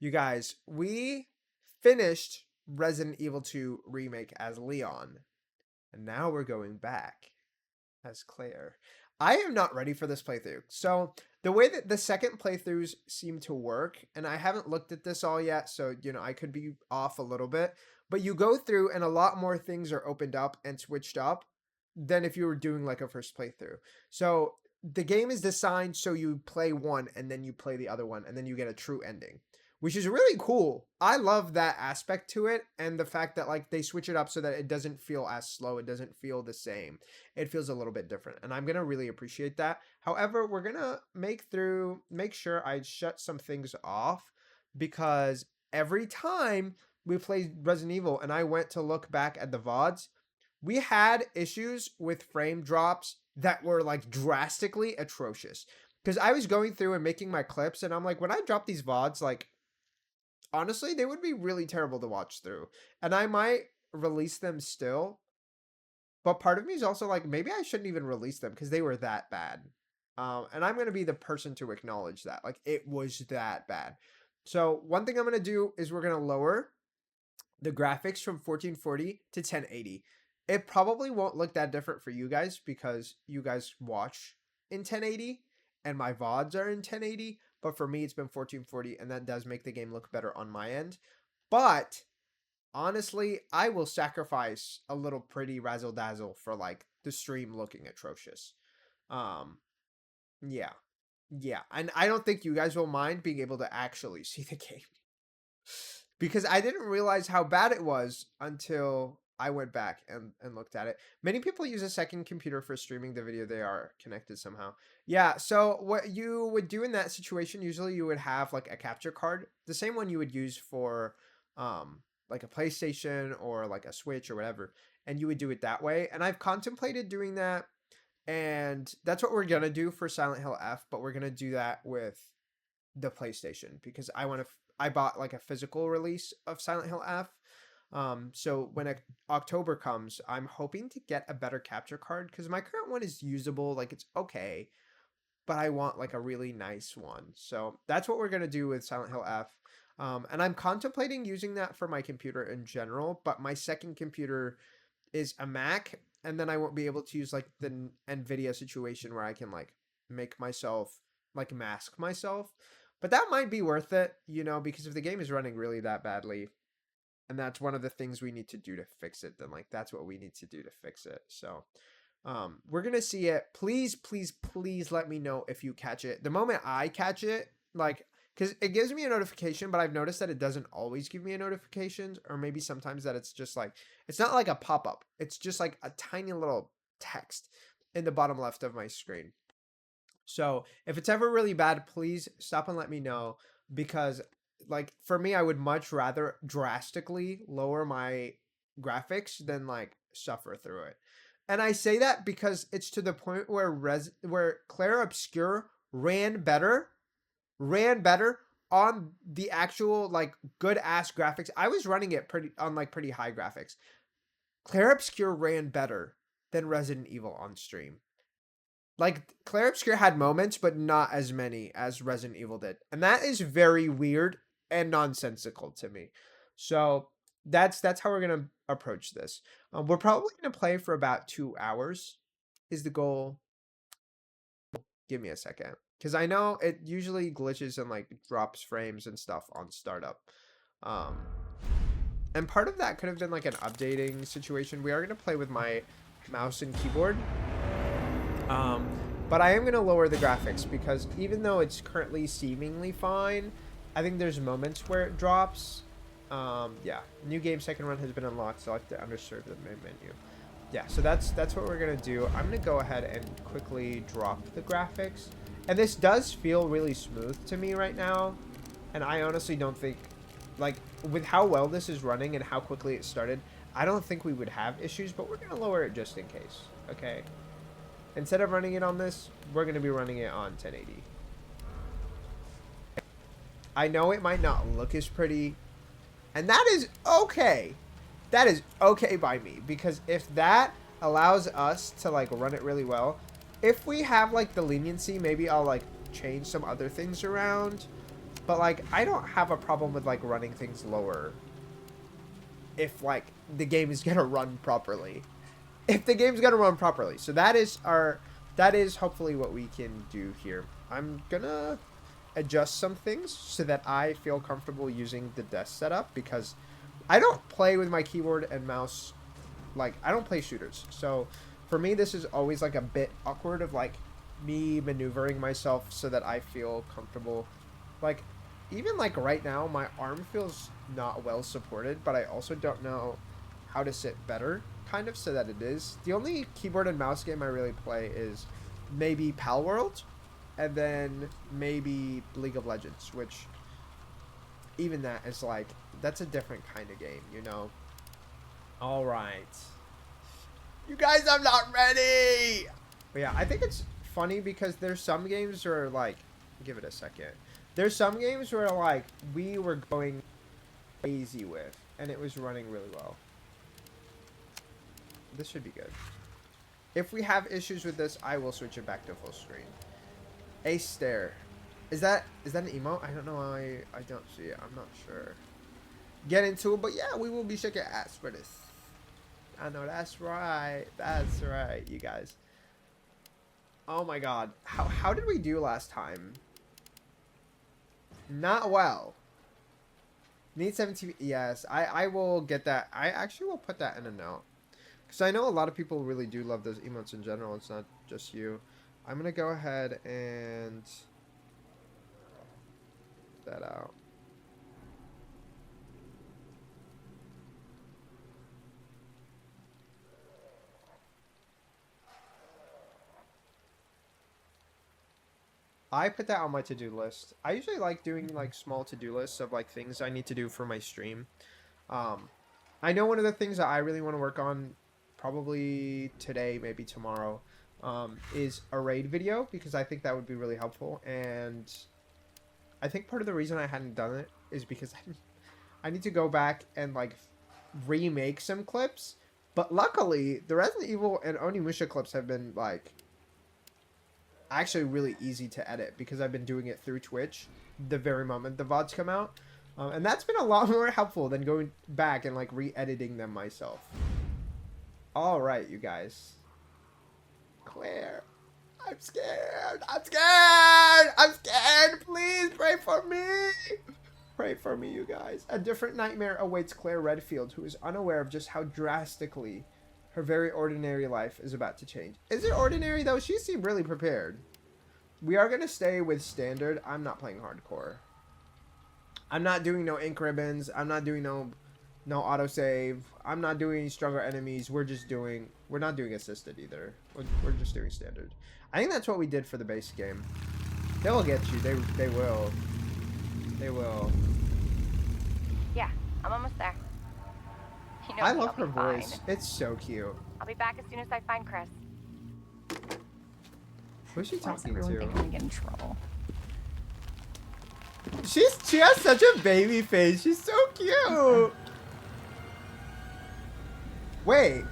You guys, we finished Resident Evil 2 Remake as Leon, and now we're going back as Claire. I am not ready for this playthrough. So, the way that the second playthroughs seem to work, and I haven't looked at this all yet, so, I could be off a little bit, but you go through and a lot more things are opened up and switched up than if you were doing like a first playthrough. So, the game is designed so you play one and then you play the other one and then you get a true ending, which is really cool. I love that aspect to it, and the fact that like they switch it up so that it doesn't feel as slow, it doesn't feel the same. It feels a little bit different, and I'm going to really appreciate that. However, we're going to make sure I shut some things off, because every time we played Resident Evil and I went to look back at the VODs, we had issues with frame drops that were like drastically atrocious. Because I was going through and making my clips, and I'm like, when I drop these VODs, like, honestly, they would be really terrible to watch through. And I might release them still. But part of me is also like, maybe I shouldn't even release them because they were that bad. And I'm going to be the person to acknowledge that. Like, it was that bad. So one thing I'm going to do is we're going to lower the graphics from 1440 to 1080. It probably won't look that different for you guys because you guys watch in 1080 and my VODs are in 1080. But for me, it's been 1440, and that does make the game look better on my end. But honestly, I will sacrifice a little pretty razzle dazzle for like the stream looking atrocious. Um, yeah, and I don't think you guys will mind being able to actually see the game, because I didn't realize how bad it was until I went back and looked at it. Many people use a second computer for streaming the video. They are connected somehow. Yeah, so what you would do in that situation, usually you would have like a capture card, the same one you would use for like a PlayStation or like a Switch or whatever, and you would do it that way. And I've contemplated doing that, and that's what we're gonna do for Silent Hill F, but we're gonna do that with the PlayStation because I bought like a physical release of Silent Hill F. So when October comes, I'm hoping to get a better capture card because my current one is usable, like it's okay, but I want like a really nice one. So that's what we're gonna do with Silent Hill F. And I'm contemplating using that for my computer in general, but my second computer is a Mac, and then I won't be able to use like the NVIDIA situation where I can like make myself like mask myself. But that might be worth it, because if the game is running really that badly, and that's one of the things we need to do to fix it, then like that's what we need to do to fix it. So we're gonna see it. Please let me know if you catch it. The moment I catch it, like, because it gives me a notification, but I've noticed that it doesn't always give me a notification, or maybe sometimes that it's just like, it's not like a pop-up, it's just like a tiny little text in the bottom left of my screen. So if it's ever really bad, please stop and let me know, because like for me, I would much rather drastically lower my graphics than like suffer through it. And I say that because it's to the point where Claire Obscure ran better on the actual like good ass graphics. I was running it pretty high graphics. Claire Obscure ran better than Resident Evil on stream. Like, Claire Obscure had moments, but not as many as Resident Evil did. And that is very weird and nonsensical to me. So that's how we're going to approach this. We're probably going to play for about 2 hours is the goal. Give me a second, because I know it usually glitches and like drops frames and stuff on startup. And part of that could have been like an updating situation. We are going to play with my mouse and keyboard. But I am going to lower the graphics because even though it's currently seemingly fine, I think there's moments where it drops. Yeah, new game second run has been unlocked. Select the underserved in the main menu. Yeah, so that's what we're going to do. I'm going to go ahead and quickly drop the graphics. And this does feel really smooth to me right now. And I honestly don't think, like, with how well this is running and how quickly it started, I don't think we would have issues, but we're going to lower it just in case, okay? Instead of running it on this, we're going to be running it on 1080. I know it might not look as pretty, and that is okay. That is okay by me, because if that allows us to like run it really well, if we have like the leniency, maybe I'll like change some other things around. But, like, I don't have a problem with, like, running things lower. If, like, the game is gonna run properly. If the game's gonna run properly. So that is hopefully what we can do here. I'm gonna adjust some things so that I feel comfortable using the desk setup, because I don't play with my keyboard and mouse. Like, I don't play shooters. So for me, this is always like a bit awkward of like me maneuvering myself so that I feel comfortable. Like, even like right now, my arm feels not well supported, but I also don't know how to sit better, kind of, so that it is. The only keyboard and mouse game I really play is maybe Pal World, and then maybe League of Legends, which even that is like, that's a different kind of game, you know? All right. You guys, I'm not ready! But yeah, I think it's funny because there's some games where, like, give it a second. There's some games where, like, we were going crazy with, and it was running really well. This should be good. If we have issues with this, I will switch it back to full screen. A stare. Is that an emote? I don't know. I don't see it. I'm not sure. Get into it, but yeah, we will be shaking ass for this. I know, that's right. That's right, you guys. Oh my god. How did we do last time? Not well. Need 17. Yes, I will get that. I actually will put that in a note. Because I know a lot of people really do love those emotes in general. It's not just you. I'm going to go ahead and put that out. I put that on my to-do list. I usually like doing like small to-do lists of like things I need to do for my stream. I know one of the things that I really want to work on, probably today, maybe tomorrow, is a raid video, because I think that would be really helpful. And I think part of the reason I hadn't done it is because I need to go back and like remake some clips. But luckily, the Resident Evil and Onimusha clips have been like actually really easy to edit, because I've been doing it through Twitch the very moment the VODs come out. And that's been a lot more helpful than going back and like re-editing them myself. Alright, you guys. Claire. I'm scared. I'm scared. I'm scared. Please pray for me. Pray for me, you guys. A different nightmare awaits Claire Redfield, who is unaware of just how drastically her very ordinary life is about to change. Is it ordinary, though? She seemed really prepared. We are going to stay with standard. I'm not playing hardcore. I'm not doing no ink ribbons. I'm not doing no autosave. I'm not doing stronger enemies. We're not doing assisted either. We're just doing standard. I think that's what we did for the base game. They will get you. They will. They will. Yeah, I'm almost there. You know, I love her voice. It's so cute. I'll be back as soon as I find Chris. Who's she talking everyone to? think I'm gonna get in trouble. She has such a baby face. She's so cute. Wait.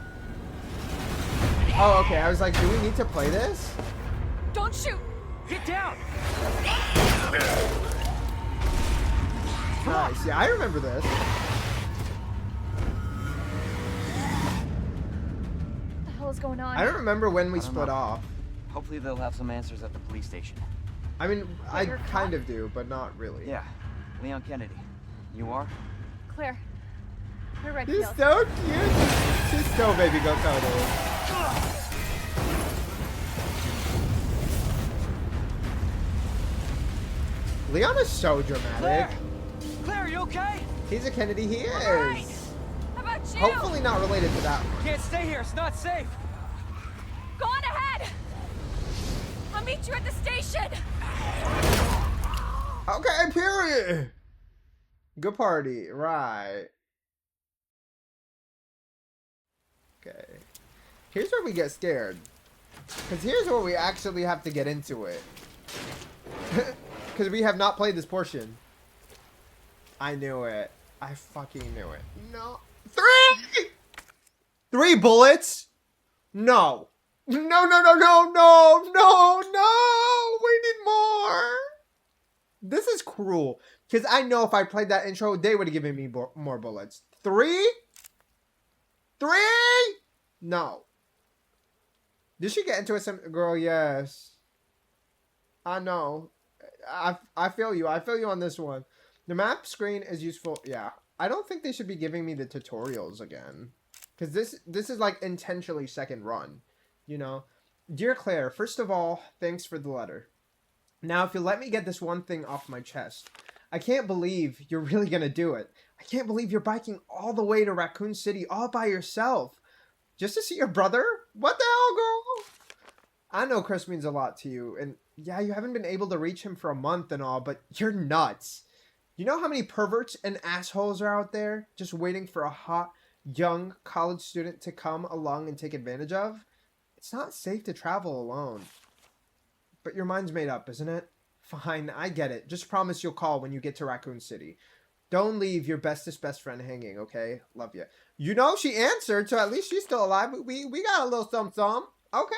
Oh, okay. I was like, do we need to play this? Don't shoot! Get down! Nice. Yeah, I remember this. What the hell is going on? I don't remember when we I don't split know. off. Hopefully they'll have some answers at the police station. I mean, I you're a kind cop? of do, but not really. Yeah, Leon Kennedy. You are? Claire. Claire She's Redfield. so cute. She's so baby go cuddle. Leon is so dramatic. Claire! Claire, you okay? He's a Kennedy. He is. Right. How about you? Hopefully not related to that one. Can't stay here, it's not safe. Go on ahead! I'll meet you at the station! Okay, period. Good party, right. Okay. Here's where we get scared. Because here's where we actually have to get into it. Because we have not played this portion. I knew it. I fucking knew it. No. 3! 3 bullets? No. No, no, no, no, no, no, no! We need more! This is cruel. Because I know if I played that intro, they would have given me more bullets. 3? 3? No. Did she get into it? Girl, yes. I know. I feel you. I feel you on this one. The map screen is useful. Yeah. I don't think they should be giving me the tutorials again. Because this is like intentionally second run. You know? Dear Claire, first of all, thanks for the letter. Now, if you let me get this one thing off my chest. I can't believe you're really going to do it. I can't believe you're biking all the way to Raccoon City all by yourself. Just to see your brother? What the hell, girl? I know Chris means a lot to you. And yeah, you haven't been able to reach him for a month and all, but you're nuts. You know how many perverts and assholes are out there just waiting for a hot, young college student to come along and take advantage of? It's not safe to travel alone. But your mind's made up, isn't it? Fine, I get it. Just promise you'll call when you get to Raccoon City. Don't leave your bestest best friend hanging, okay? Love you. You know, she answered, so at least she's still alive. We got a little something, okay?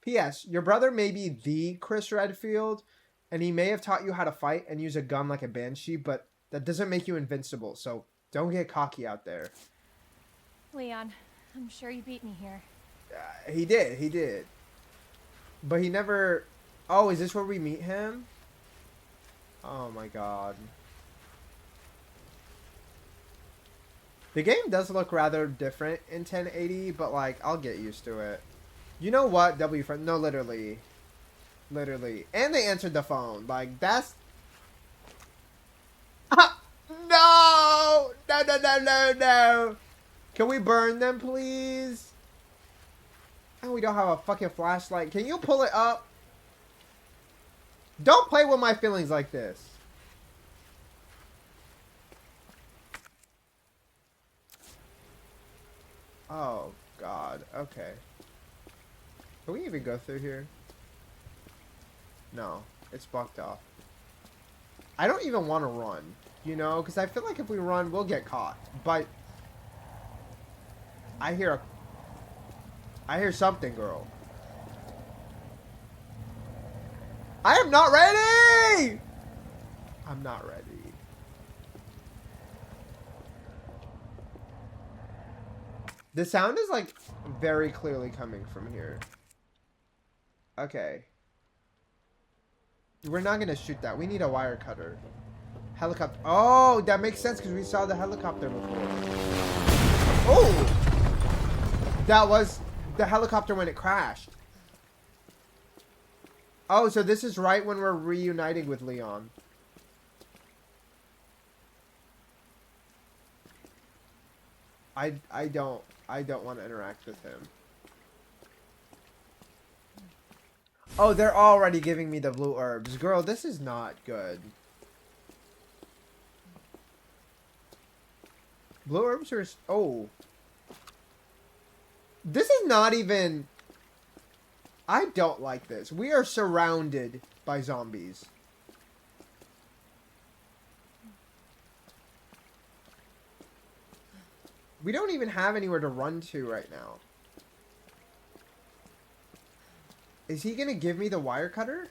P.S. Your brother may be the Chris Redfield, and he may have taught you how to fight and use a gun like a banshee, but that doesn't make you invincible, so don't get cocky out there. Leon, I'm sure you beat me here. He did. But he never... Oh, is this where we meet him? Oh my god. The game does look rather different in 1080, but like, I'll get used to it. You know what, W friend? No, literally. Literally. And they answered the phone. Like, that's... No! No! Can we burn them, please? And we don't have a fucking flashlight. Can you pull it up? Don't play with my feelings like this. Oh, God. Okay. Can we even go through here? No. It's blocked off. I don't even want to run. You know? Because I feel like if we run, we'll get caught. But... I hear something, girl. I am not ready! I'm not ready. The sound is like very clearly coming from here. Okay. We're not gonna shoot that. We need a wire cutter. Helicopter. Oh, that makes sense because we saw the helicopter before. Oh! That was the helicopter when it crashed. Oh, so this is right when we're reuniting with Leon. I don't want to interact with him. Oh, they're already giving me the blue herbs. Girl, this is not good. Blue herbs are... Oh. This is not even... I don't like this. We are surrounded by zombies. We don't even have anywhere to run to right now. Is he gonna give me the wire cutter?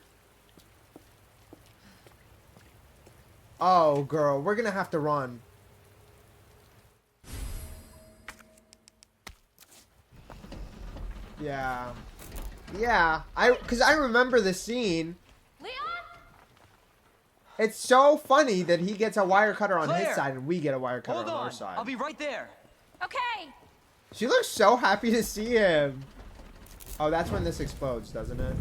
Oh, girl. We're gonna have to run. Yeah. Yeah. Because I remember the scene. Leon? It's so funny that he gets a wire cutter on Claire! his side and we get a wire cutter Hold on on. our side. I'll be right there. Okay. She looks so happy to see him. Oh, that's when this explodes, doesn't it?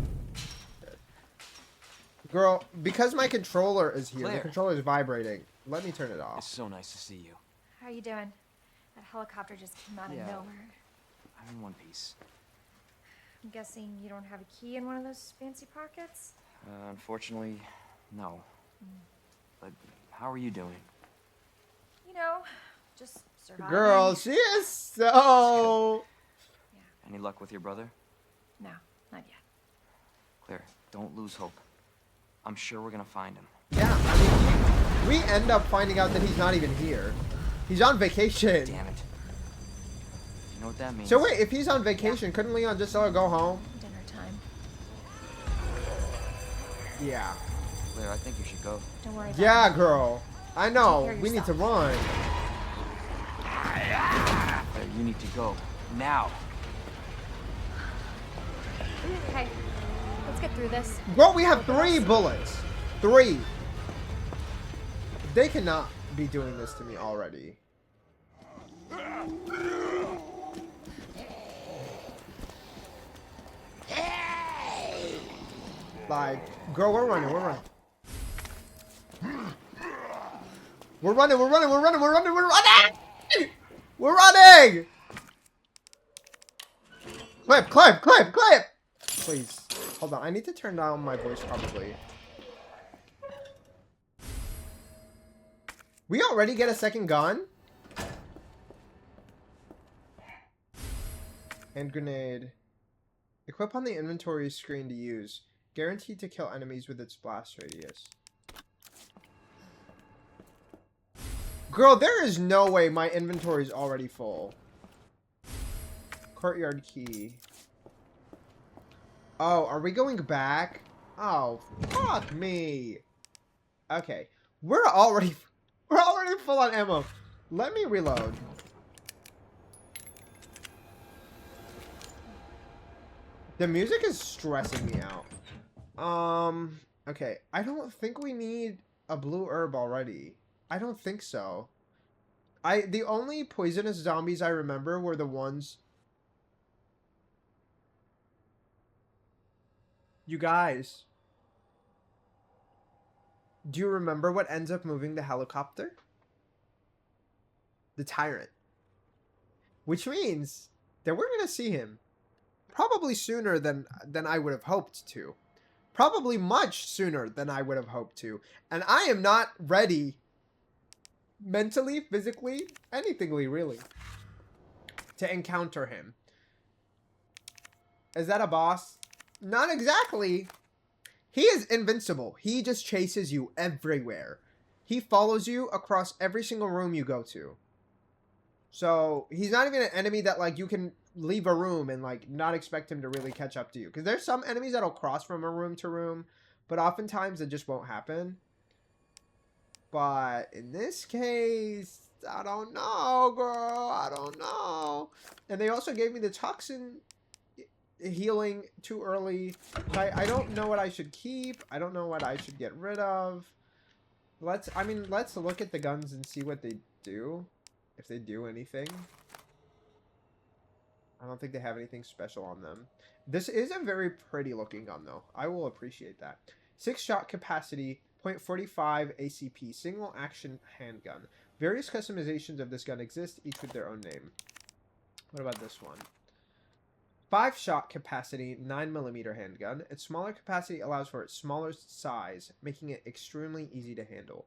Girl, because my controller is here, Claire. the controller is vibrating. Let me turn it It's off. so nice to see you. How are you doing? That helicopter just came out of Yeah. nowhere. I'm in one piece. I'm guessing you don't have a key in one of those fancy pockets? Unfortunately, no. But how are you doing? You know, just surviving. Girl, she is so... Any luck with your brother? No, not yet. Claire, don't lose hope. I'm sure we're gonna find him. Yeah, I mean, we end up finding out that he's not even here. He's on vacation. Damn it. You know what that means? So wait, if he's on vacation, couldn't Leon just go home? Dinner time. Yeah. Claire, I think you should go. Don't worry about Yeah, it. girl. I Take know. care of We need to yourself. run. Claire, you need to go. Now. Okay, let's get through this. Bro, we have 3 bullets. 3. They cannot be doing this to me already. Like, girl, we're running. We're running. We're running. We're running. We're running. We're running. We're running. We're running. Clip, clip, clip, clip. Please. Hold on. I need to turn down my voice probably. We already get a second gun? Hand grenade. Equip on the inventory screen to use. Guaranteed to kill enemies with its blast radius. Girl, there is no way my inventory is already full. Courtyard key. Oh, are we going back? Oh, fuck me. Okay. We're already full on ammo. Let me reload. The music is stressing me out. Okay. I don't think we need a blue herb already. I don't think so. The only poisonous zombies I remember were the ones... You guys. Do you remember what ends up moving the helicopter? The tyrant. Which means that we're going to see him. Probably sooner than I would have hoped to. Probably much sooner than I would have hoped to. And I am not ready, mentally, physically, anythingly really, to encounter him. Is that a boss? Not exactly. He is invincible. He just chases you everywhere. He follows you across every single room you go to. So he's not even an enemy that like you can leave a room and like not expect him to really catch up to you. Because there's some enemies that'll cross from a room to room, but oftentimes it just won't happen. But in this case, I don't know, girl. I don't know. And they also gave me the toxin healing too early. I don't know what I should keep. I don't know what I should get rid of. Let's look at the guns and see what they do. If they do anything. I don't think they have anything special on them. This is a very pretty looking gun though. I will appreciate that. 6 shot capacity, .45 ACP, single action handgun. Various customizations of this gun exist, each with their own name. What about this one? 5 shot capacity, 9mm handgun. Its smaller capacity allows for its smaller size, making it extremely easy to handle.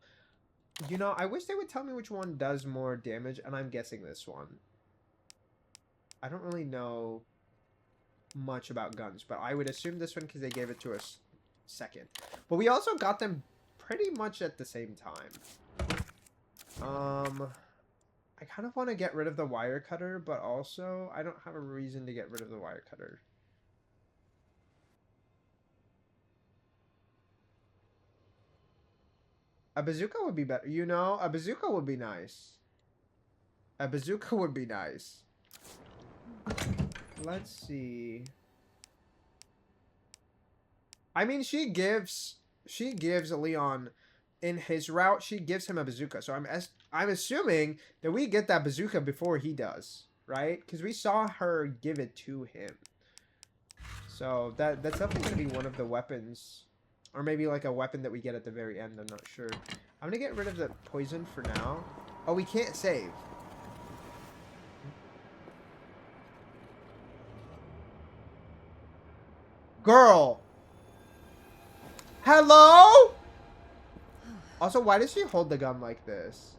You know, I wish they would tell me which one does more damage, and I'm guessing this one. I don't really know much about guns, but I would assume this one because they gave it to us second. But we also got them pretty much at the same time. I kind of want to get rid of the wire cutter, but also I don't have a reason to get rid of the wire cutter. A bazooka would be better. You know, a bazooka would be nice. A bazooka would be nice. Let's see. I mean, she gives Leon in his route, she gives him a bazooka. So I'm assuming that we get that bazooka before he does, right? Because we saw her give it to him. So that's definitely going to be one of the weapons. Or maybe like a weapon that we get at the very end. I'm not sure. I'm going to get rid of the poison for now. Oh, we can't save. Girl. Hello? Also, why does she hold the gun like this?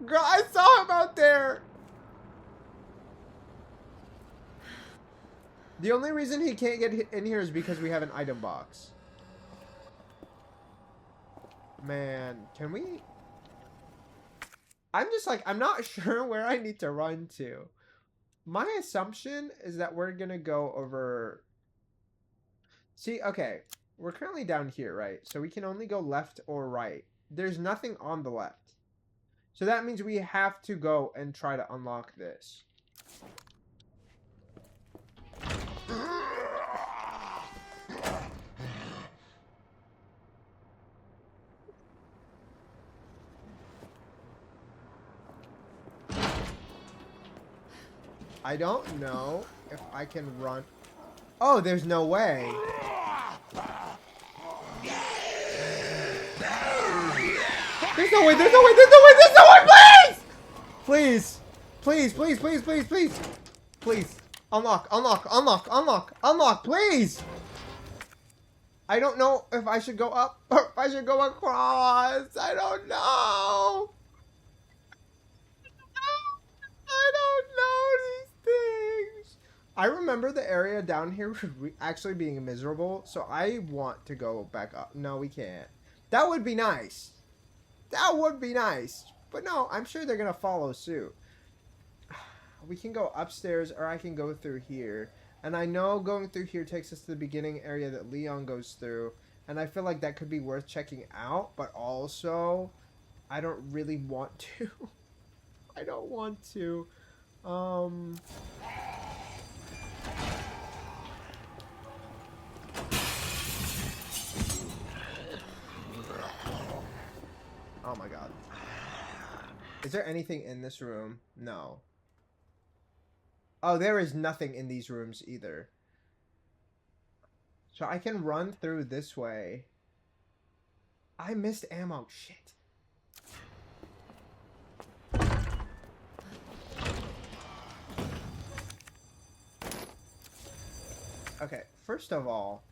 Girl, I saw him out there. The only reason he can't get in here is because we have an item box. Man, can we... I'm just like, I'm not sure where I need to run to. My assumption is that we're gonna go over See, okay. We're currently down here, right? So we can only go left or right. There's nothing on the left. So that means we have to go and try to unlock this. I don't know if I can run. Oh, there's no way. There's no way, there's no way, there's no way, there's no way, please! Please. Please, please, please, please, please. Please. Unlock, unlock, unlock, unlock, unlock, please! I don't know if I should go up or if I should go across. I don't know. I don't know these things. I remember the area down here actually being miserable, so I want to go back up. No, we can't. That would be nice. That would be nice. But no, I'm sure they're going to follow suit. We can go upstairs or I can go through here. And I know going through here takes us to the beginning area that Leon goes through. And I feel like that could be worth checking out. But also, I don't really want to. I don't want to. Oh my god. Is there anything in this room? No. Oh, there is nothing in these rooms either. So I can run through this way. I missed ammo. Shit. Okay, first of all,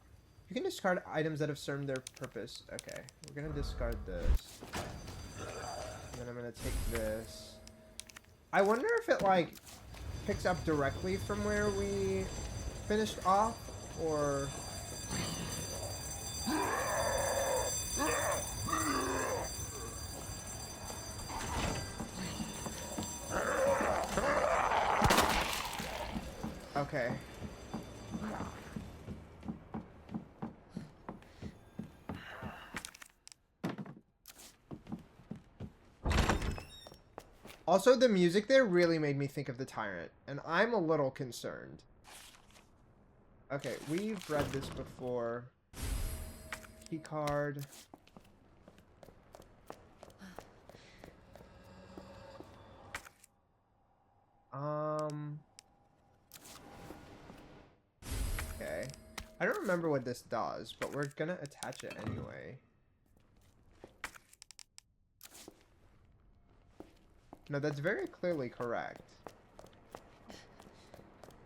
you can discard items that have served their purpose. Okay, we're gonna discard this. And then I'm gonna take this. I wonder if it, like, picks up directly from where we finished off, or... Okay. Also, the music there really made me think of the Tyrant, and I'm a little concerned. Okay, we've read this before. Key card. Okay. I don't remember what this does, but we're gonna attach it anyway. No, that's very clearly correct.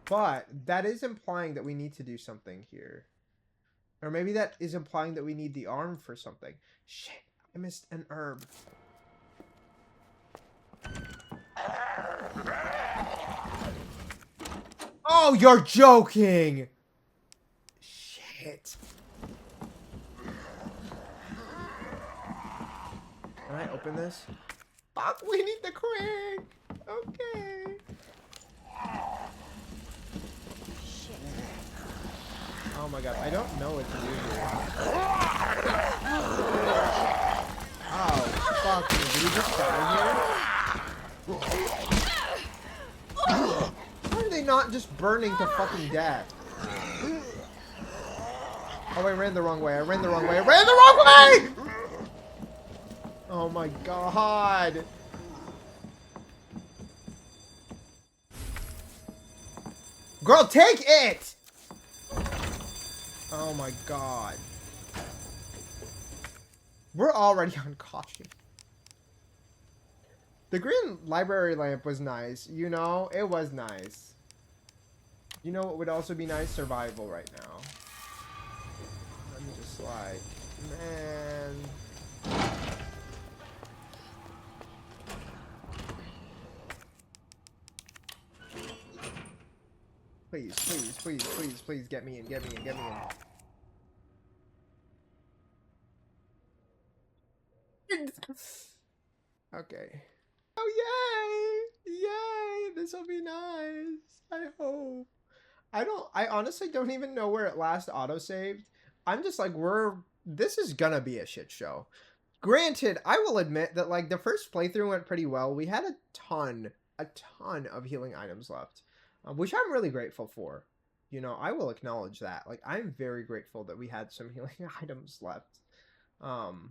But that is implying that we need to do something here. Or maybe that is implying that we need the arm for something. Shit, I missed an herb. Oh, you're joking! Shit. Can I open this? Fuck, we need the crank! Okay. Shit. Oh my god, I don't know what to do here. Oh, fuck me. Did we just die here? Why are they not just burning to fucking death? Oh, I ran the wrong way. I ran the wrong way. I ran the wrong way! Oh my god. Girl, take it! Oh my god. We're already on caution. The green library lamp was nice. You know, it was nice. You know what would also be nice? Survival right now. Let me just slide. Man. Please, please, please, please, please, get me in, get me in, get me in. Okay. Oh, yay! Yay! This will be nice. I hope. I honestly don't even know where it last autosaved. I'm just like, this is gonna be a shit show. Granted, I will admit that like the first playthrough went pretty well. We had a ton of healing items left, which I'm really grateful for. You know, I will acknowledge that. Like, I'm very grateful that we had some healing items left. Um,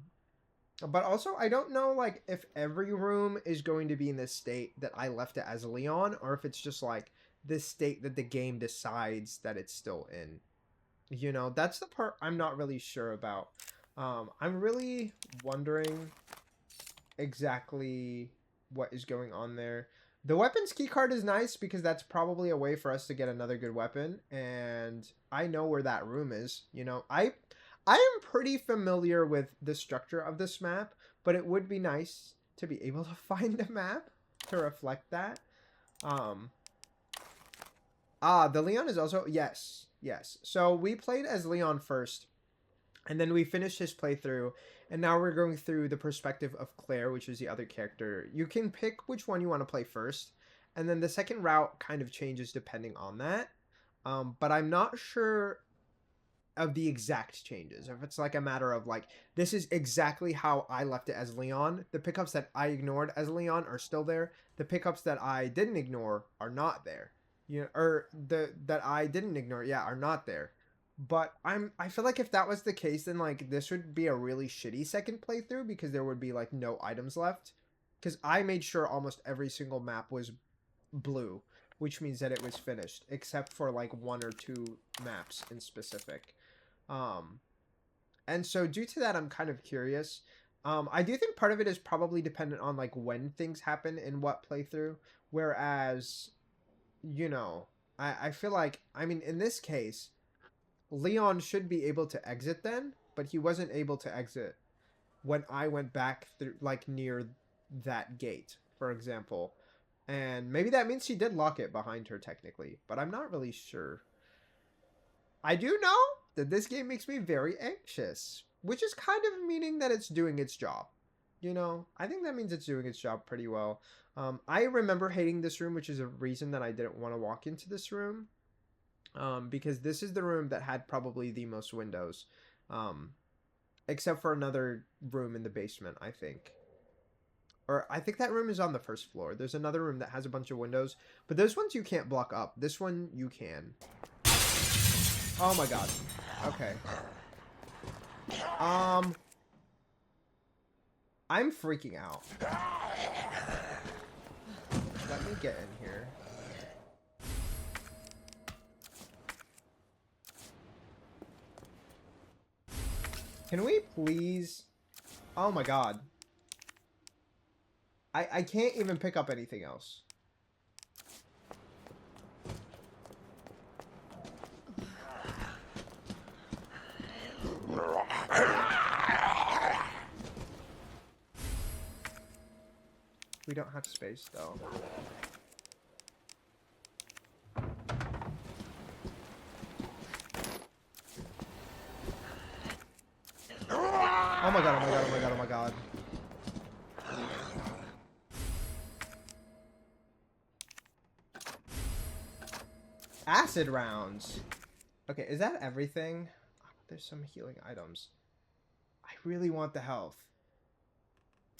but also, I don't know like if every room is going to be in this state that I left it as Leon, or if it's just like this state that the game decides that it's still in. You know, that's the part I'm not really sure about. I'm really wondering exactly what is going on there. The weapons key card is nice because that's probably a way for us to get another good weapon, and I know where that room is. You know, I am pretty familiar with the structure of this map, but it would be nice to be able to find a map to reflect that. Um, the Leon is also yes, yes. So we played as Leon first, and then we finished his playthrough, and now we're going through the perspective of Claire, which is the other character. You can pick which one you want to play first, and then the second route kind of changes depending on that. But I'm not sure of the exact changes. If it's like a matter of like, this is exactly how I left it as Leon. The pickups that I ignored as Leon are still there. The pickups that I didn't ignore are not there. You know, or the that I didn't ignore, yeah, are not there. But I feel like if that was the case, then like this would be a really shitty second playthrough because there would be like no items left. Because I made sure almost every single map was blue, which means that it was finished, except for like one or two maps in specific. Um, and so due to that, I'm kind of curious. I do think part of it is probably dependent on like when things happen in what playthrough. Whereas, you know, I feel like, I mean, in this case, Leon should be able to exit then, but he wasn't able to exit when I went back through, like near that gate, for example. And maybe that means she did lock it behind her technically, but I'm not really sure. I do know that this game makes me very anxious, which is kind of meaning that it's doing its job. You know, I think that means it's doing its job pretty well. I remember hating this room, which is a reason that I didn't want to walk into this room. Because this is the room that had probably the most windows. Except for another room in the basement, I think. Or I think that room is on the first floor. There's another room that has a bunch of windows, but those ones you can't block up. This one you can. Oh my god. Okay. I'm freaking out. Let me get in here. Can we please? Oh my god. I can't even pick up anything else. We don't have space though. Oh my god, oh my god, oh my god, oh my god. Acid rounds. Okay, is that everything? Oh, there's some healing items. I really want the health.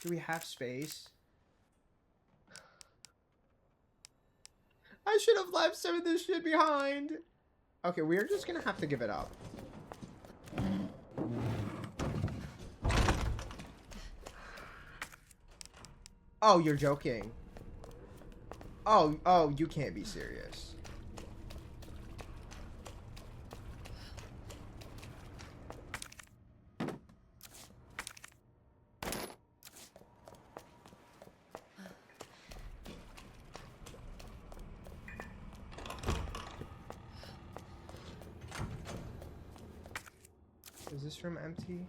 Do we have space? I should have left some of this shit behind. Okay, we're just gonna have to give it up. Oh, you're joking. Oh, you can't be serious. Is this room empty?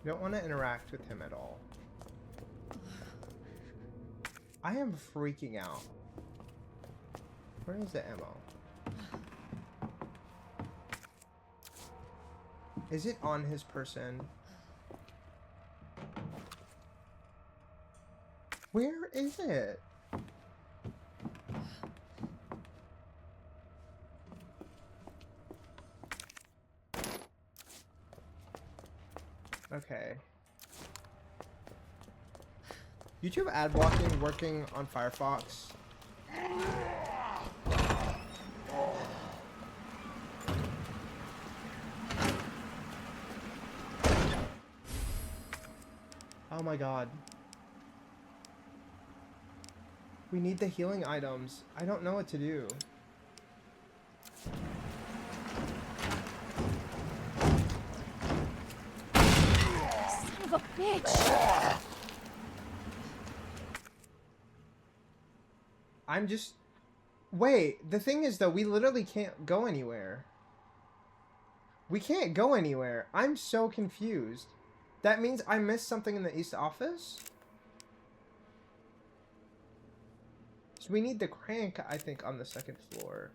I don't want to interact with him at all. I am freaking out. Where is the ammo? Is it on his person? Where is it? Okay. YouTube ad blocking working on Firefox. Oh my god. We need the healing items. I don't know what to do. Son of a bitch! I'm just... Wait, the thing is though, we literally can't go anywhere. We can't go anywhere. I'm so confused. That means I missed something in the East office? So we need the crank, I think, on the second floor.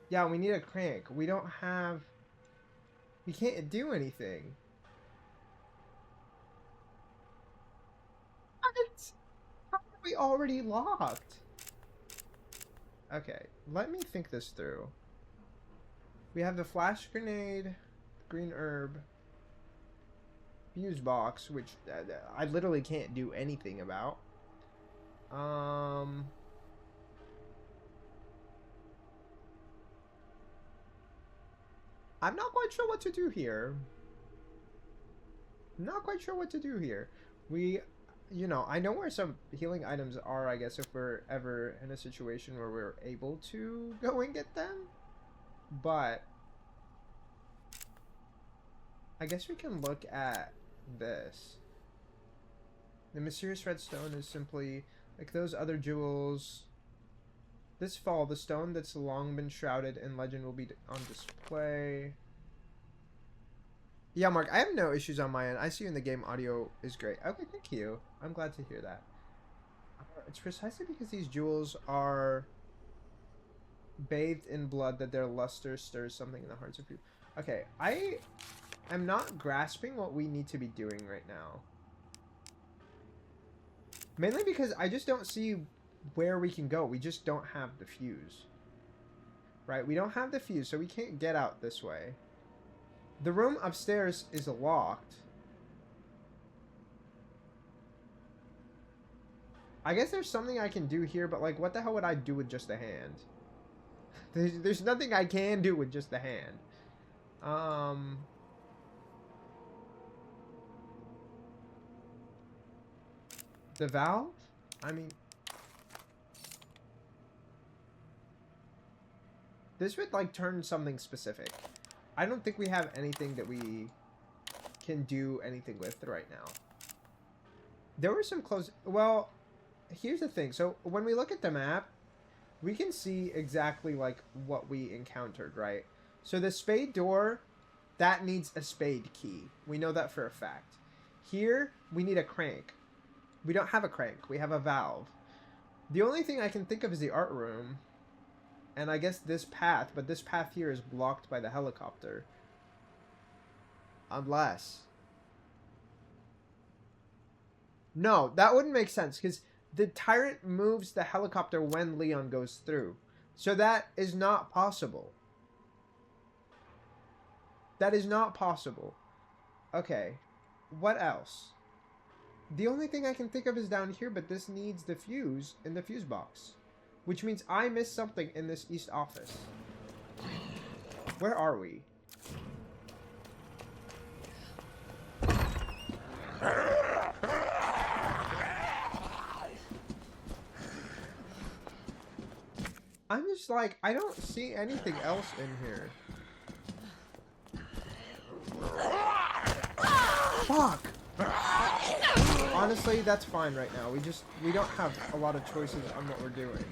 Yeah, we need a crank. We don't have... We can't do anything. What? How are we already locked? Okay, let me think this through. We have the flash grenade, green herb, fuse box, which I literally can't do anything about. I'm not quite sure what to do here. Not quite sure what to do here. We, you know, I know where some healing items are, I guess, if we're ever in a situation where we're able to go and get them. But I guess we can look at this. The mysterious red stone is simply like those other jewels. This fall, the stone that's long been shrouded in legend will be on display. Yeah, Mark, I have no issues on my end. I see you in the game. Audio is great. Okay, thank you. I'm glad to hear that. It's precisely because these jewels are bathed in blood that their luster stirs something in the hearts of people. Okay, I am not grasping what we need to be doing right now. Mainly because I just don't see where we can go. We just don't have the fuse. Right? We don't have the fuse, so we can't get out this way. The room upstairs is locked. I guess there's something I can do here, but like, what the hell would I do with just a hand? There's nothing I can do with just a hand. The valve? I mean... This would, like, turn something specific. I don't think we have anything that we can do anything with right now. There were some close... Well, here's the thing. So, when we look at the map, we can see exactly, like, what we encountered, right? So, the spade door, that needs a spade key. We know that for a fact. Here, we need a crank. We don't have a crank. We have a valve. The only thing I can think of is the art room. And I guess this path, but this path here is blocked by the helicopter. Unless... No, that wouldn't make sense, because the tyrant moves the helicopter when Leon goes through. So that is not possible. That is not possible. Okay, what else? The only thing I can think of is down here, but this needs the fuse in the fuse box. Which means I missed something in this East office. Where are we? I'm just like, I don't see anything else in here. Fuck! Honestly, that's fine right now. We don't have a lot of choices on what we're doing.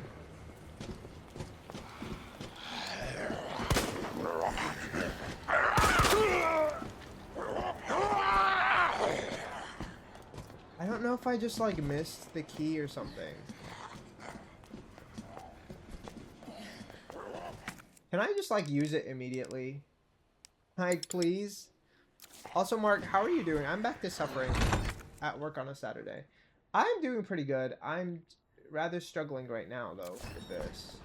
I don't know if I just, like, missed the key or something. Can I just, like, use it immediately? Like, please. Also, Mark, how are you doing? I'm back to suffering at work on a Saturday. I'm doing pretty good. I'm rather struggling right now, though, with this.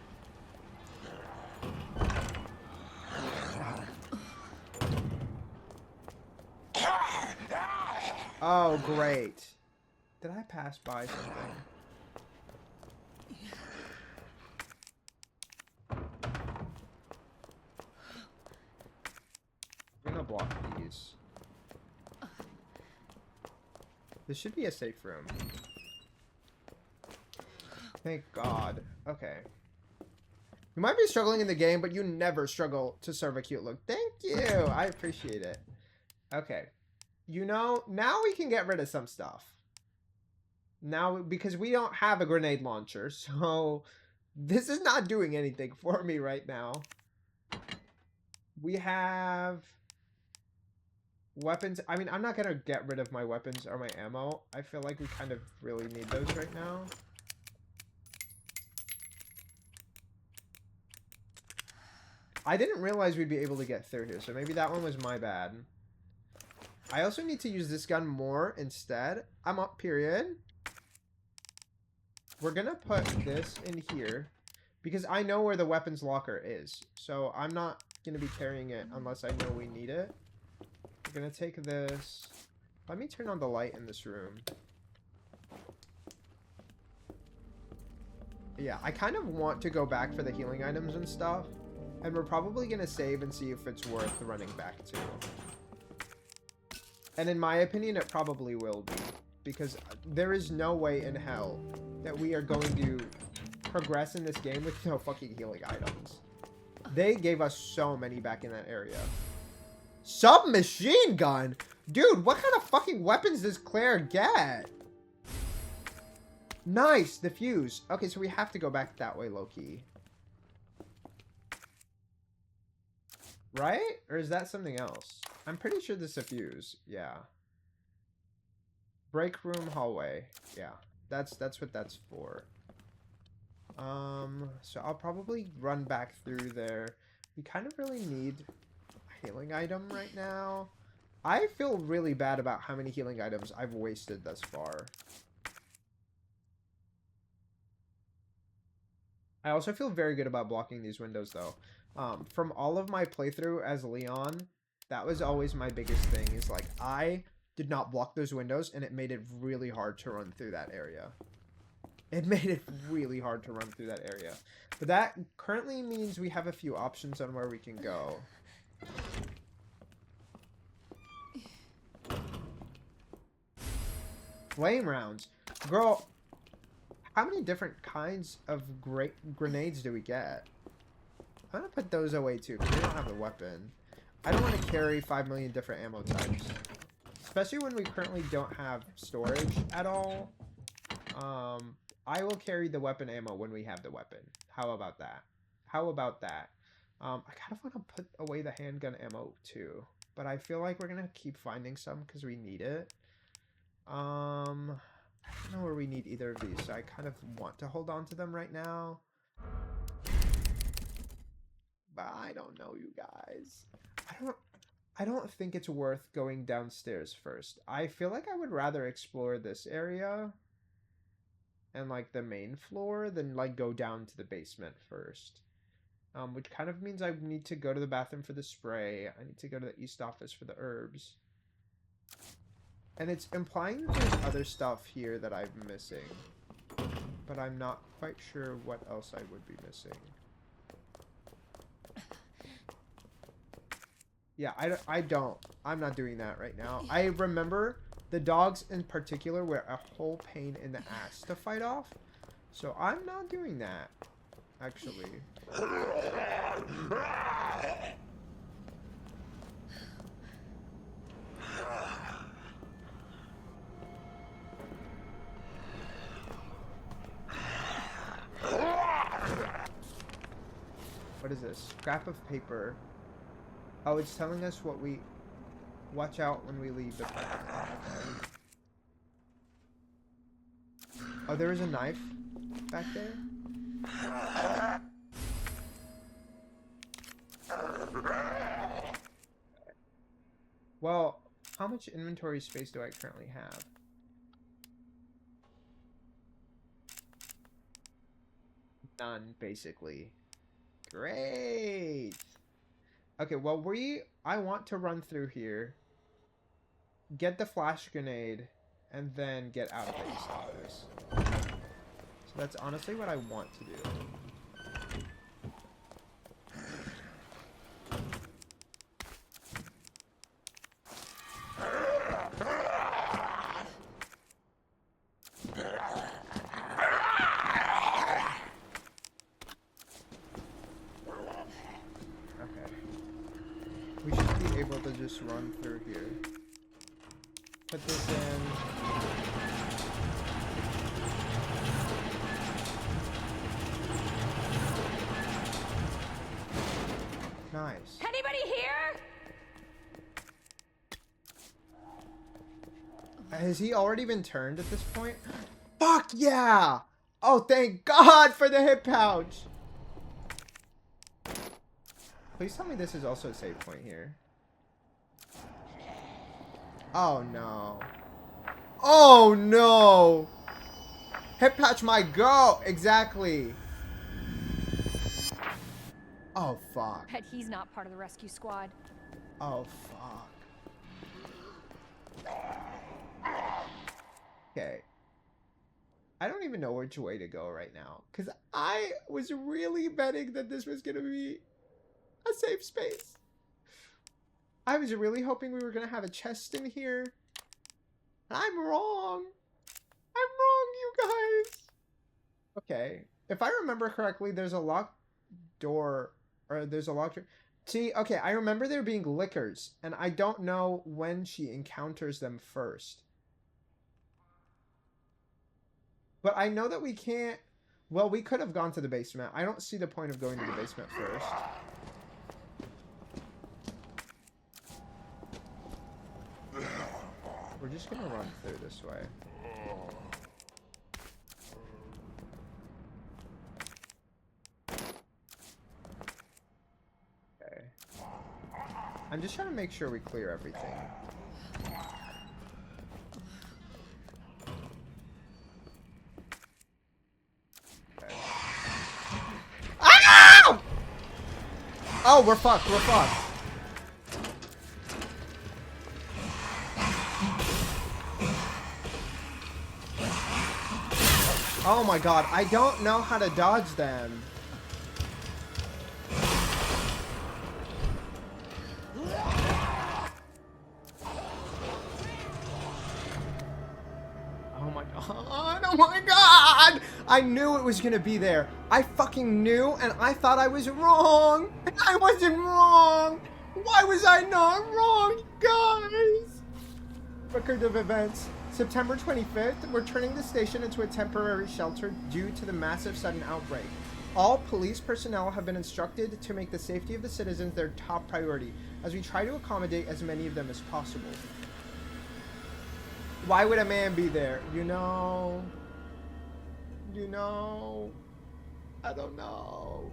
Oh, great. Did I pass by something? I'm gonna block these. This should be a safe room. Thank God. Okay. You might be struggling in the game, but you never struggle to serve a cute look. Thank you. I appreciate it. Okay. You know, now we can get rid of some stuff. Now, because we don't have a grenade launcher, so this is not doing anything for me right now. We have weapons. I mean, I'm not going to get rid of my weapons or my ammo. I feel like we kind of really need those right now. I didn't realize we'd be able to get through here, so maybe that one was my bad. I also need to use this gun more instead. I'm up, period. We're gonna put this in here because I know where the weapons locker is. So I'm not gonna be carrying it unless I know we need it. We're gonna take this. Let me turn on the light in this room. Yeah, I kind of want to go back for the healing items and stuff. And we're probably gonna save and see if it's worth running back to. And in my opinion, it probably will be. Because there is no way in hell that we are going to progress in this game with no fucking healing items. They gave us so many back in that area. Submachine gun? Dude, what kind of fucking weapons does Claire get? Nice, the fuse. Okay, so we have to go back that way, low-key. Right? Or is that something else? I'm pretty sure this is a fuse. Yeah. Break room hallway. Yeah. That's what that's for. So I'll probably run back through there. We kind of really need a healing item right now. I feel really bad about how many healing items I've wasted thus far. I also feel very good about blocking these windows though. From all of my playthrough as Leon, that was always my biggest thing, is like I did not block those windows and it made it really hard to run through that area. It made it really hard to run through that area. But that currently means we have a few options on where we can go. Flame rounds. Girl, how many different kinds of grenades do we get? I'm gonna put those away too, because we don't have a weapon. I don't want to carry 5 million different ammo types. Especially when we currently don't have storage at all. I will carry the weapon ammo when we have the weapon. How about that? How about that? I kind of want to put away the handgun ammo too. But I feel like we're going to keep finding some because we need it. I don't know where we need either of these. So I kind of want to hold on to them right now. But I don't know, you guys. I don't think it's worth going downstairs first. I feel like I would rather explore this area and like the main floor than like go down to the basement first. Which kind of means I need to go to the bathroom for the spray. I need to go to the east office for the herbs. And it's implying that there's other stuff here that I'm missing. But I'm not quite sure what else I would be missing. Yeah, I'm not doing that right now. I remember the dogs in particular were a whole pain in the ass to fight off. So I'm not doing that, actually. What is this? Scrap of paper. Oh, it's telling us what we... Watch out when we leave the park. Oh, there is a knife back there? Well, how much inventory space do I currently have? None, basically. Great. Okay, well, I want to run through here, get the flash grenade, and then get out of the East office. So that's honestly what I want to do. We should be able to just run through here. Put this in. Nice. Anybody here? Has he already been turned at this point? Fuck yeah! Oh, thank God for the hip pouch! Please tell me this is also a save point here. Oh no. Oh no! Hip patch my go! Exactly! Oh fuck. Bet he's not part of the rescue squad. Oh fuck. Okay. I don't even know which way to go right now. Because I was really betting that this was going to be a safe space. I was really hoping we were going to have a chest in here. I'm wrong. I'm wrong, you guys. Okay. If I remember correctly, there's a locked door. Or there's a locked door. See, okay, I remember there being lickers. And I don't know when she encounters them first. But I know that we can't... Well, we could have gone to the basement. I don't see the point of going to the basement first. We're just gonna run through this way. Okay. I'm just trying to make sure we clear everything. Okay. Ah! Oh, we're fucked. We're fucked. Oh my god, I don't know how to dodge them. Oh my god, oh my god! I knew it was gonna be there. I fucking knew, and I thought I was wrong. And I wasn't wrong. Why was I not wrong, guys? Record of events. September 25th, we're turning the station into a temporary shelter due to the massive sudden outbreak. All police personnel have been instructed to make the safety of the citizens their top priority, as we try to accommodate as many of them as possible. Why would a man be there? You know, I don't know.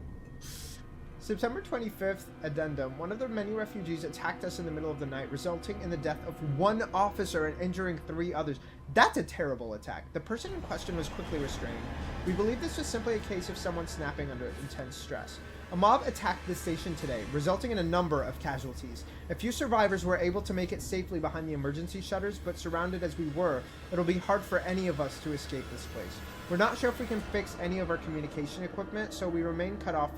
September 25th, addendum. One of the many refugees attacked us in the middle of the night, resulting in the death of one officer and injuring 3 others. That's a terrible attack. The person in question was quickly restrained. We believe this was simply a case of someone snapping under intense stress. A mob attacked the station today, resulting in a number of casualties. A few survivors were able to make it safely behind the emergency shutters, but surrounded as we were, it'll be hard for any of us to escape this place. We're not sure if we can fix any of our communication equipment, so we remain cut off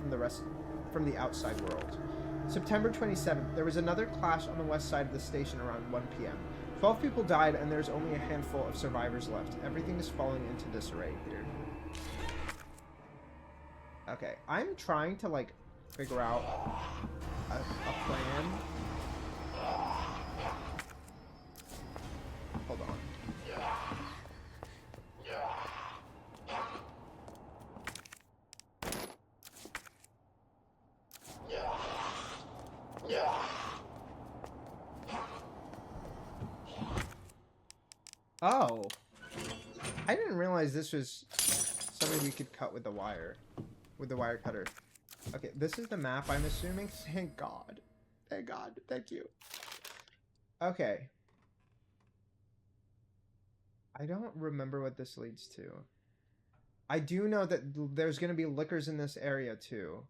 from the outside world. September 27th, there was another clash on the west side of the station around 1 p.m. 12 people died and there's only a handful of survivors left. Everything is falling into disarray here. Okay, I'm trying to like figure out a plan. Hold on. Oh, I didn't realize this was something we could cut with the wire cutter. Okay, this is the map, I'm assuming. Thank God. Thank God. Thank you. Okay. I don't remember what this leads to. I do know that there's going to be liquors in this area too.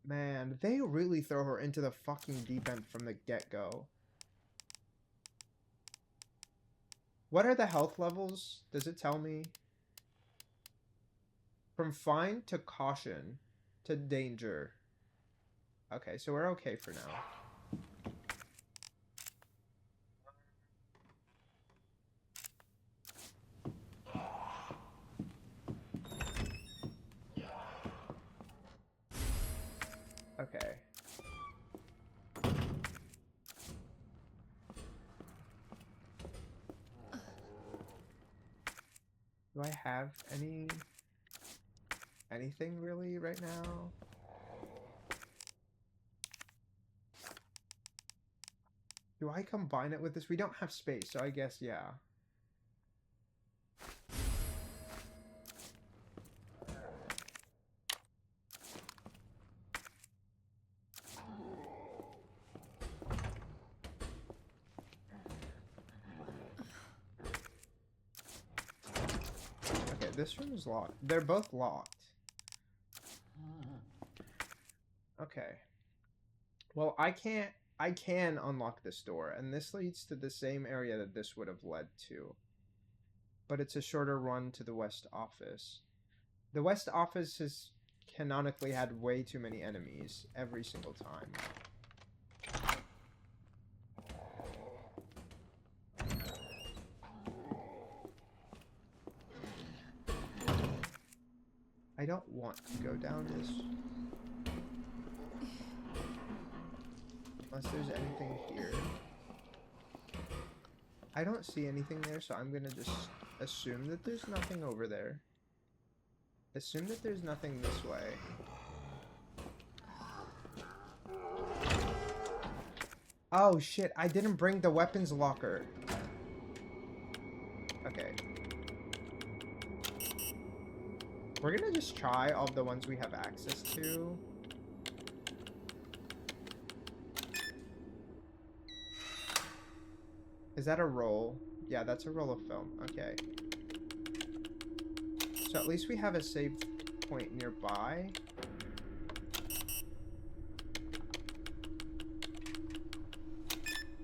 Man, they really throw her into the fucking deep end from the get-go. What are the health levels? Does it tell me? From fine to caution to danger. Okay, so we're okay for now. Okay. Do I have anything really right now? Do I combine it with this? We don't have space, so I guess, yeah. Okay, this room is locked. They're both locked. Okay. Well, I can unlock this door, and this leads to the same area that this would have led to. But it's a shorter run to the West Office. The West Office has canonically had way too many enemies every single time. I don't want to go down this. Unless there's anything here. I don't see anything there, so I'm gonna just assume that there's nothing over there. Assume that there's nothing this way. Oh shit, I didn't bring the weapons locker. Okay. We're gonna just try all the ones we have access to. Is that a roll? Yeah, that's a roll of film. Okay. So at least we have a save point nearby.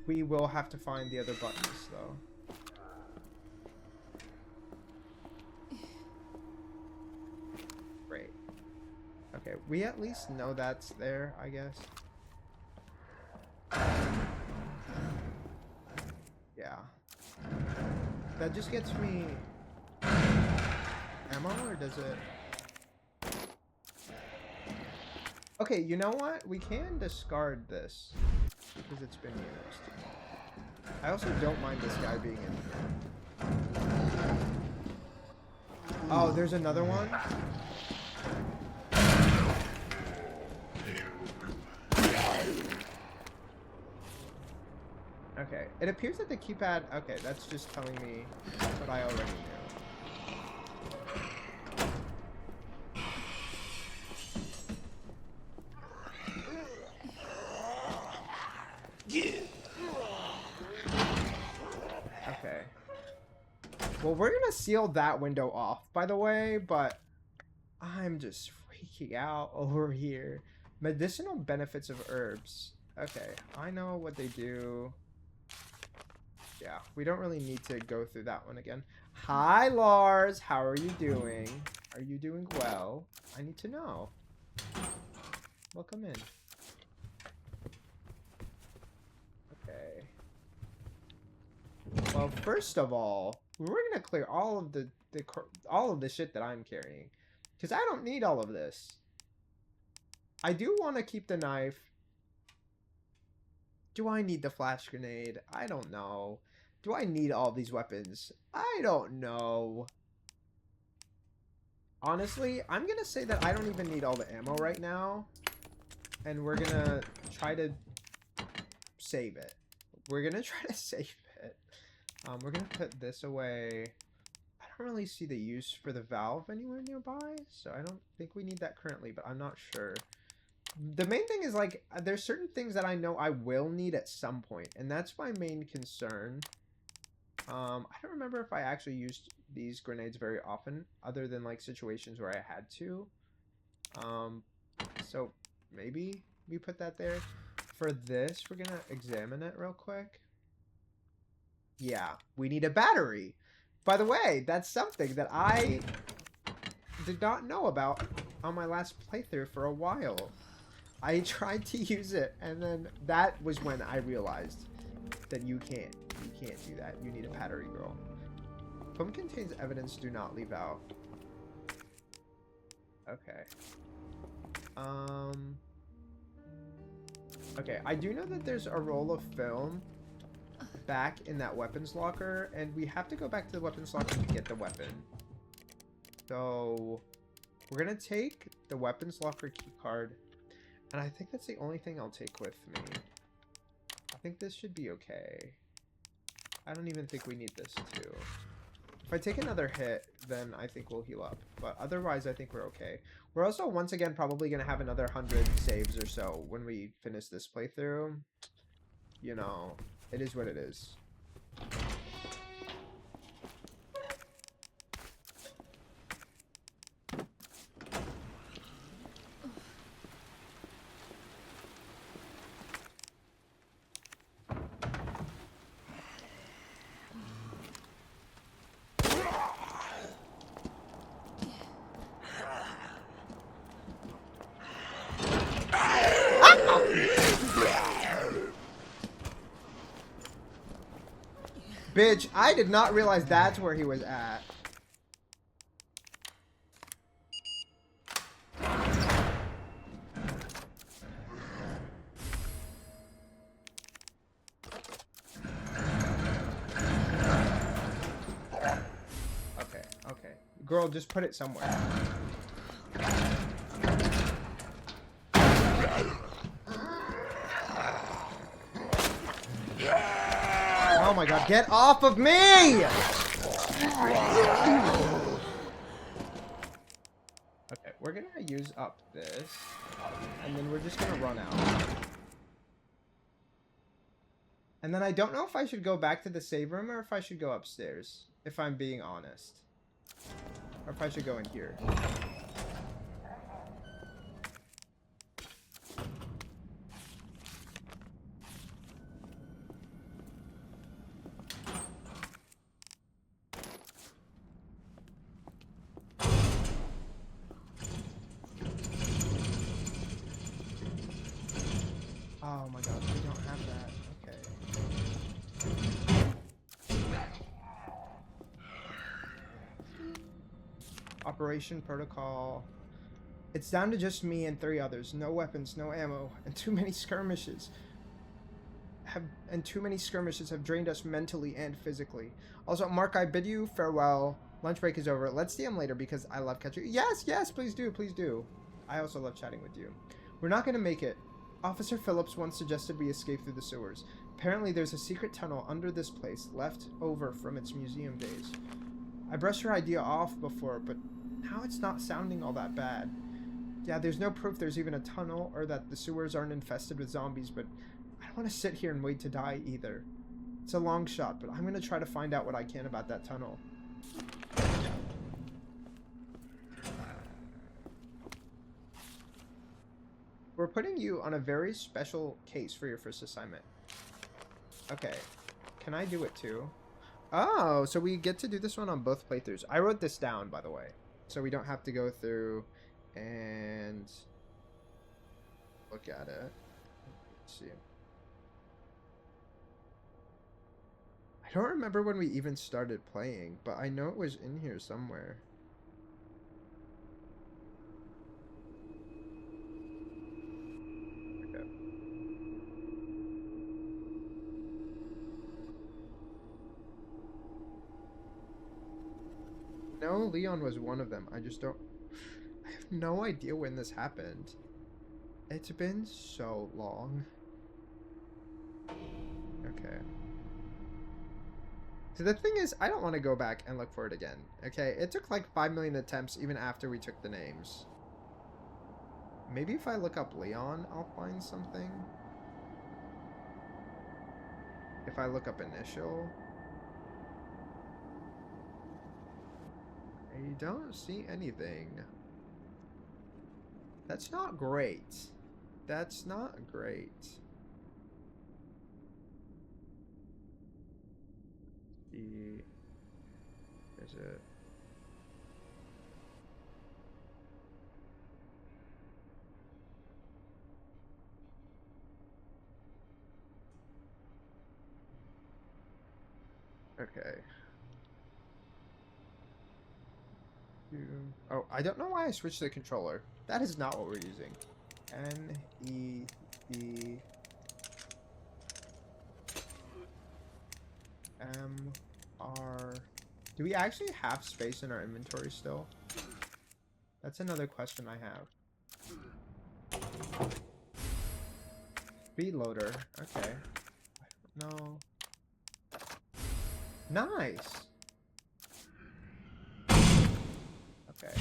We will have to find the other buttons, though. Great. Okay, we at least know that's there, I guess. Yeah. That just gets me ammo, or does it? Okay, you know what? We can discard this because it's been used. I also don't mind this guy being in here. Oh, there's another one? Okay, it appears that the keypad... Okay, that's just telling me what I already knew. Okay. Well, we're gonna seal that window off, by the way, but I'm just freaking out over here. Medicinal benefits of herbs. Okay, I know what they do. Yeah, we don't really need to go through that one again. Hi, Lars. How are you doing? Are you doing well? I need to know. Welcome in. Okay. Well, first of all, we're gonna clear all of the shit that I'm carrying, because I don't need all of this. I do want to keep the knife. Do I need the flash grenade? I don't know. Do I need all these weapons? I don't know. Honestly, I'm gonna say that I don't even need all the ammo right now. And we're gonna try to save it. We're gonna try to save it. We're gonna put this away. I don't really see the use for the valve anywhere nearby, so I don't think we need that currently, but I'm not sure. the main thing is, like, there's certain things that I know I will need at some point, and that's my main concern. I don't remember if I actually used these grenades very often, other than, like, situations where I had to. So maybe we put that there. For this, we're gonna examine it real quick. Yeah, we need a battery. By the way, that's something that I did not know about on my last playthrough for a while. I tried to use it, and then that was when I realized that you can't do that. You need a battery, girl. Film contains evidence, do not leave out. Okay. Okay, I do know that there's a roll of film back in that weapons locker, and we have to go back to the weapons locker to get the weapon. So we're gonna take the weapons locker key card, and I think that's the only thing I'll take with me. I think this should be okay. I don't even think we need this too. If I take another hit, then I think we'll heal up. But otherwise, I think we're okay. We're also, once again, probably going to have another 100 saves or so when we finish this playthrough. You know, it is what it is. Bitch, I did not realize that's where he was at. Okay, okay. Girl, just put it somewhere. Oh my god, get off of me! Okay, we're gonna use up this, and then we're just gonna run out. And then I don't know if I should go back to the save room or if I should go upstairs, if I'm being honest. Or if I should go in here. Oh my god, we don't have that. Okay. Operation protocol. It's down to just me and 3 others. No weapons, no ammo, and too many skirmishes. Too many skirmishes have drained us mentally and physically. Also, Mark, I bid you farewell. Lunch break is over. Let's DM later because I love catching. Yes, yes, please do, please do. I also love chatting with you. We're not gonna make it. Officer Phillips once suggested we escape through the sewers. Apparently there's a secret tunnel under this place, left over from its museum days. I brushed her idea off before, but now it's not sounding all that bad. Yeah, there's no proof there's even a tunnel or that the sewers aren't infested with zombies, but I don't want to sit here and wait to die either. It's a long shot, but I'm going to try to find out what I can about that tunnel. We're putting you on a very special case for your first assignment. Okay. Can I do it too? Oh, so we get to do this one on both playthroughs. I wrote this down, by the way. So we don't have to go through and look at it. Let's see. I don't remember when we even started playing, but I know it was in here somewhere. No, Leon was one of them. I just don't... I have no idea when this happened. It's been so long. Okay. So the thing is, I don't want to go back and look for it again. Okay, it took like 5 million attempts even after we took the names. Maybe if I look up Leon, I'll find something. If I look up initial. I don't see anything. That's not great. That's not great. There's a... Okay. Oh, I don't know why I switched the controller. That is not what we're using. N-E-B... M-R... Do we actually have space in our inventory still? That's another question I have. Speed loader. Okay. I don't know. Nice! Okay.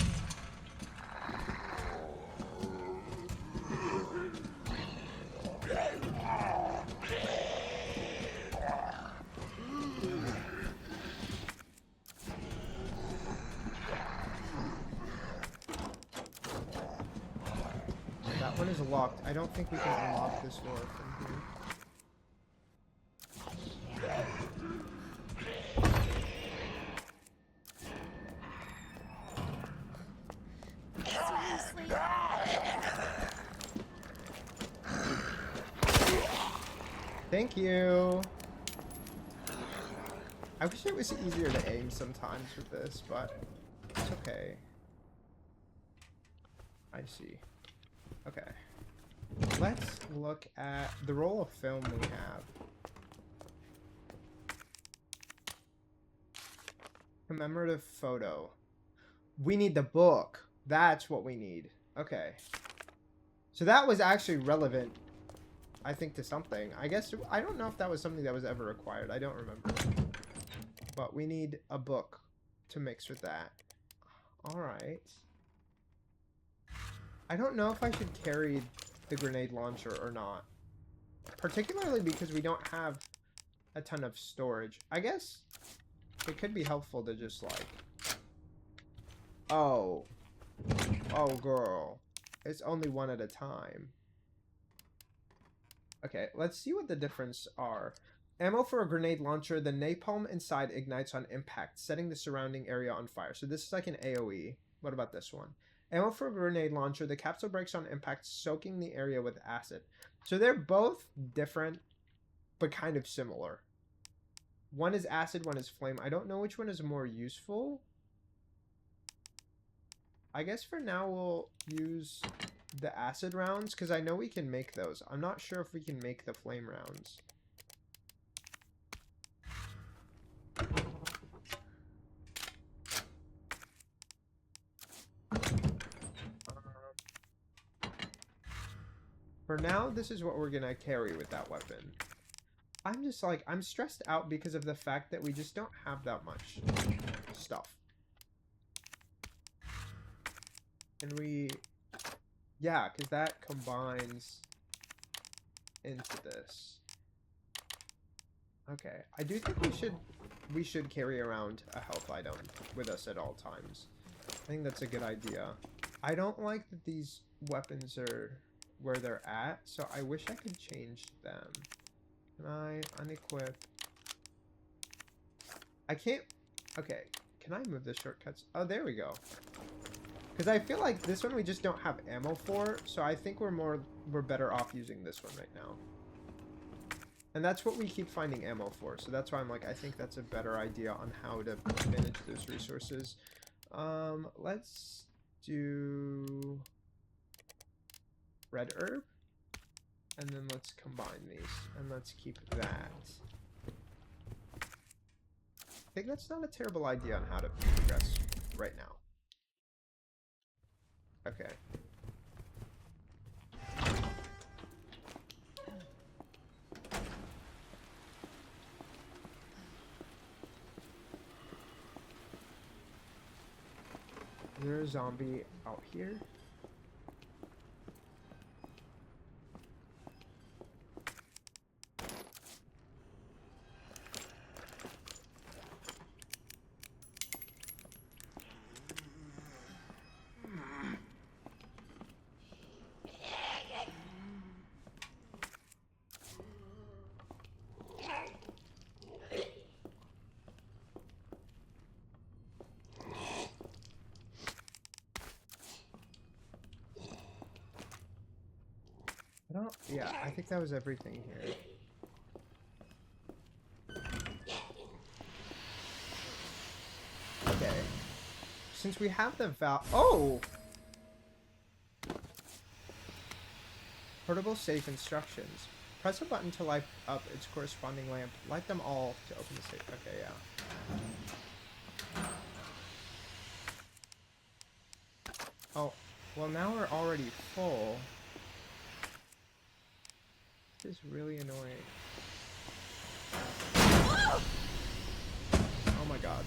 That one is locked. I don't think we can unlock this door from here. Thank you. I wish it was easier to aim sometimes with this, but it's okay. I see. Okay. Let's look at the roll of film we have. Commemorative photo. We need the book. That's what we need. Okay. So that was actually relevant, I think, to something. I guess, I don't know if that was something that was ever required. I don't remember. But we need a book to mix with that. Alright. I don't know if I should carry the grenade launcher or not. Particularly because we don't have a ton of storage. I guess it could be helpful to just like... Oh. Oh, girl. It's only one at a time. Okay, let's see what the difference are. Ammo for a grenade launcher. The napalm inside ignites on impact, setting the surrounding area on fire. So this is like an AoE. What about this one? Ammo for a grenade launcher. The capsule breaks on impact, soaking the area with acid. So they're both different, but kind of similar. One is acid, one is flame. I don't know which one is more useful. I guess for now we'll use the acid rounds, because I know we can make those. I'm not sure if we can make the flame rounds. For now, this is what we're gonna carry with that weapon. I'm just like, I'm stressed out because of the fact that we just don't have that much stuff. And we... Yeah, because that combines into this. Okay, I do think we should carry around a health item with us at all times. I think that's a good idea. I don't like that these weapons are where they're at, so I wish I could change them. Can I unequip? I can't... Okay, can I move the shortcuts? Oh, there we go. Because I feel like this one we just don't have ammo for, so I think we're better off using this one right now. And that's what we keep finding ammo for, so that's why I'm like, I think that's a better idea on how to manage those resources. Let's do red herb, and then let's combine these, and let's keep that. I think that's not a terrible idea on how to progress right now. Okay. Is there a zombie out here? Yeah, I think that was everything here. Okay. Since we have the valve... Oh! Portable safe instructions. Press a button to light up its corresponding lamp. Light them all to open the safe. Okay, yeah. Oh, well now we're already full. This is really annoying. Oh my god.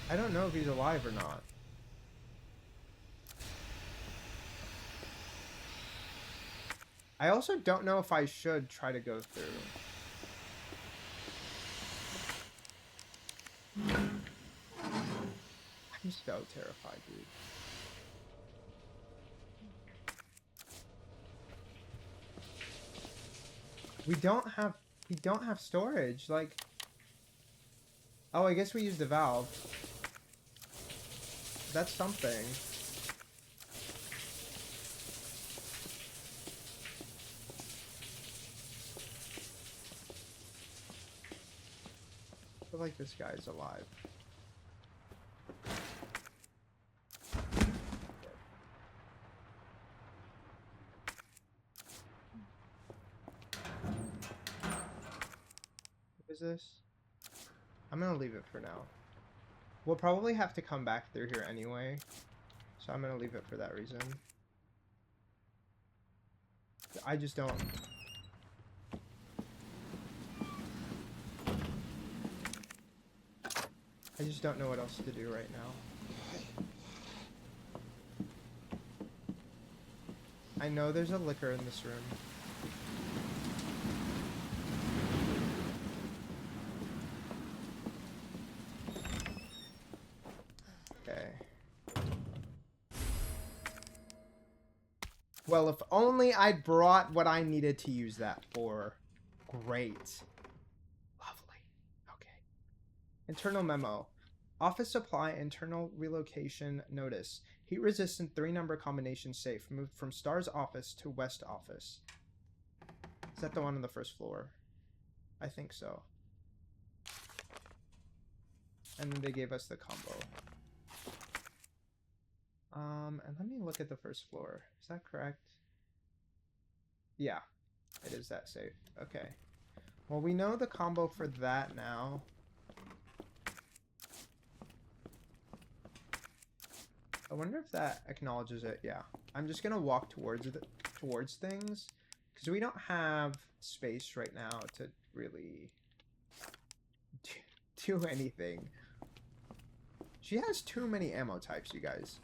I don't know if he's alive or not. I also don't know if I should try to go through. I'm so terrified, dude. We don't have storage, like... Oh, I guess we used the valve. That's something. I feel like this guy's alive. What is this? I'm gonna leave it for now. We'll probably have to come back through here anyway, so I'm gonna leave it for that reason. I just don't... I just don't know what else to do right now. I know there's a liquor in this room. Okay. Well, if only I'd brought what I needed to use that for. Great. Lovely. Okay. Internal memo. Office supply internal relocation notice. Heat resistant 3-number combination safe. Moved from Star's office to West office. Is that the one on the first floor? I think so. And then they gave us the combo. And let me look at the first floor. Is that correct? Yeah, it is that safe. Okay. Well, we know the combo for that now. I wonder if that acknowledges it. Yeah. I'm just gonna walk towards things because we don't have space right now to really do anything. She has too many ammo types, you guys.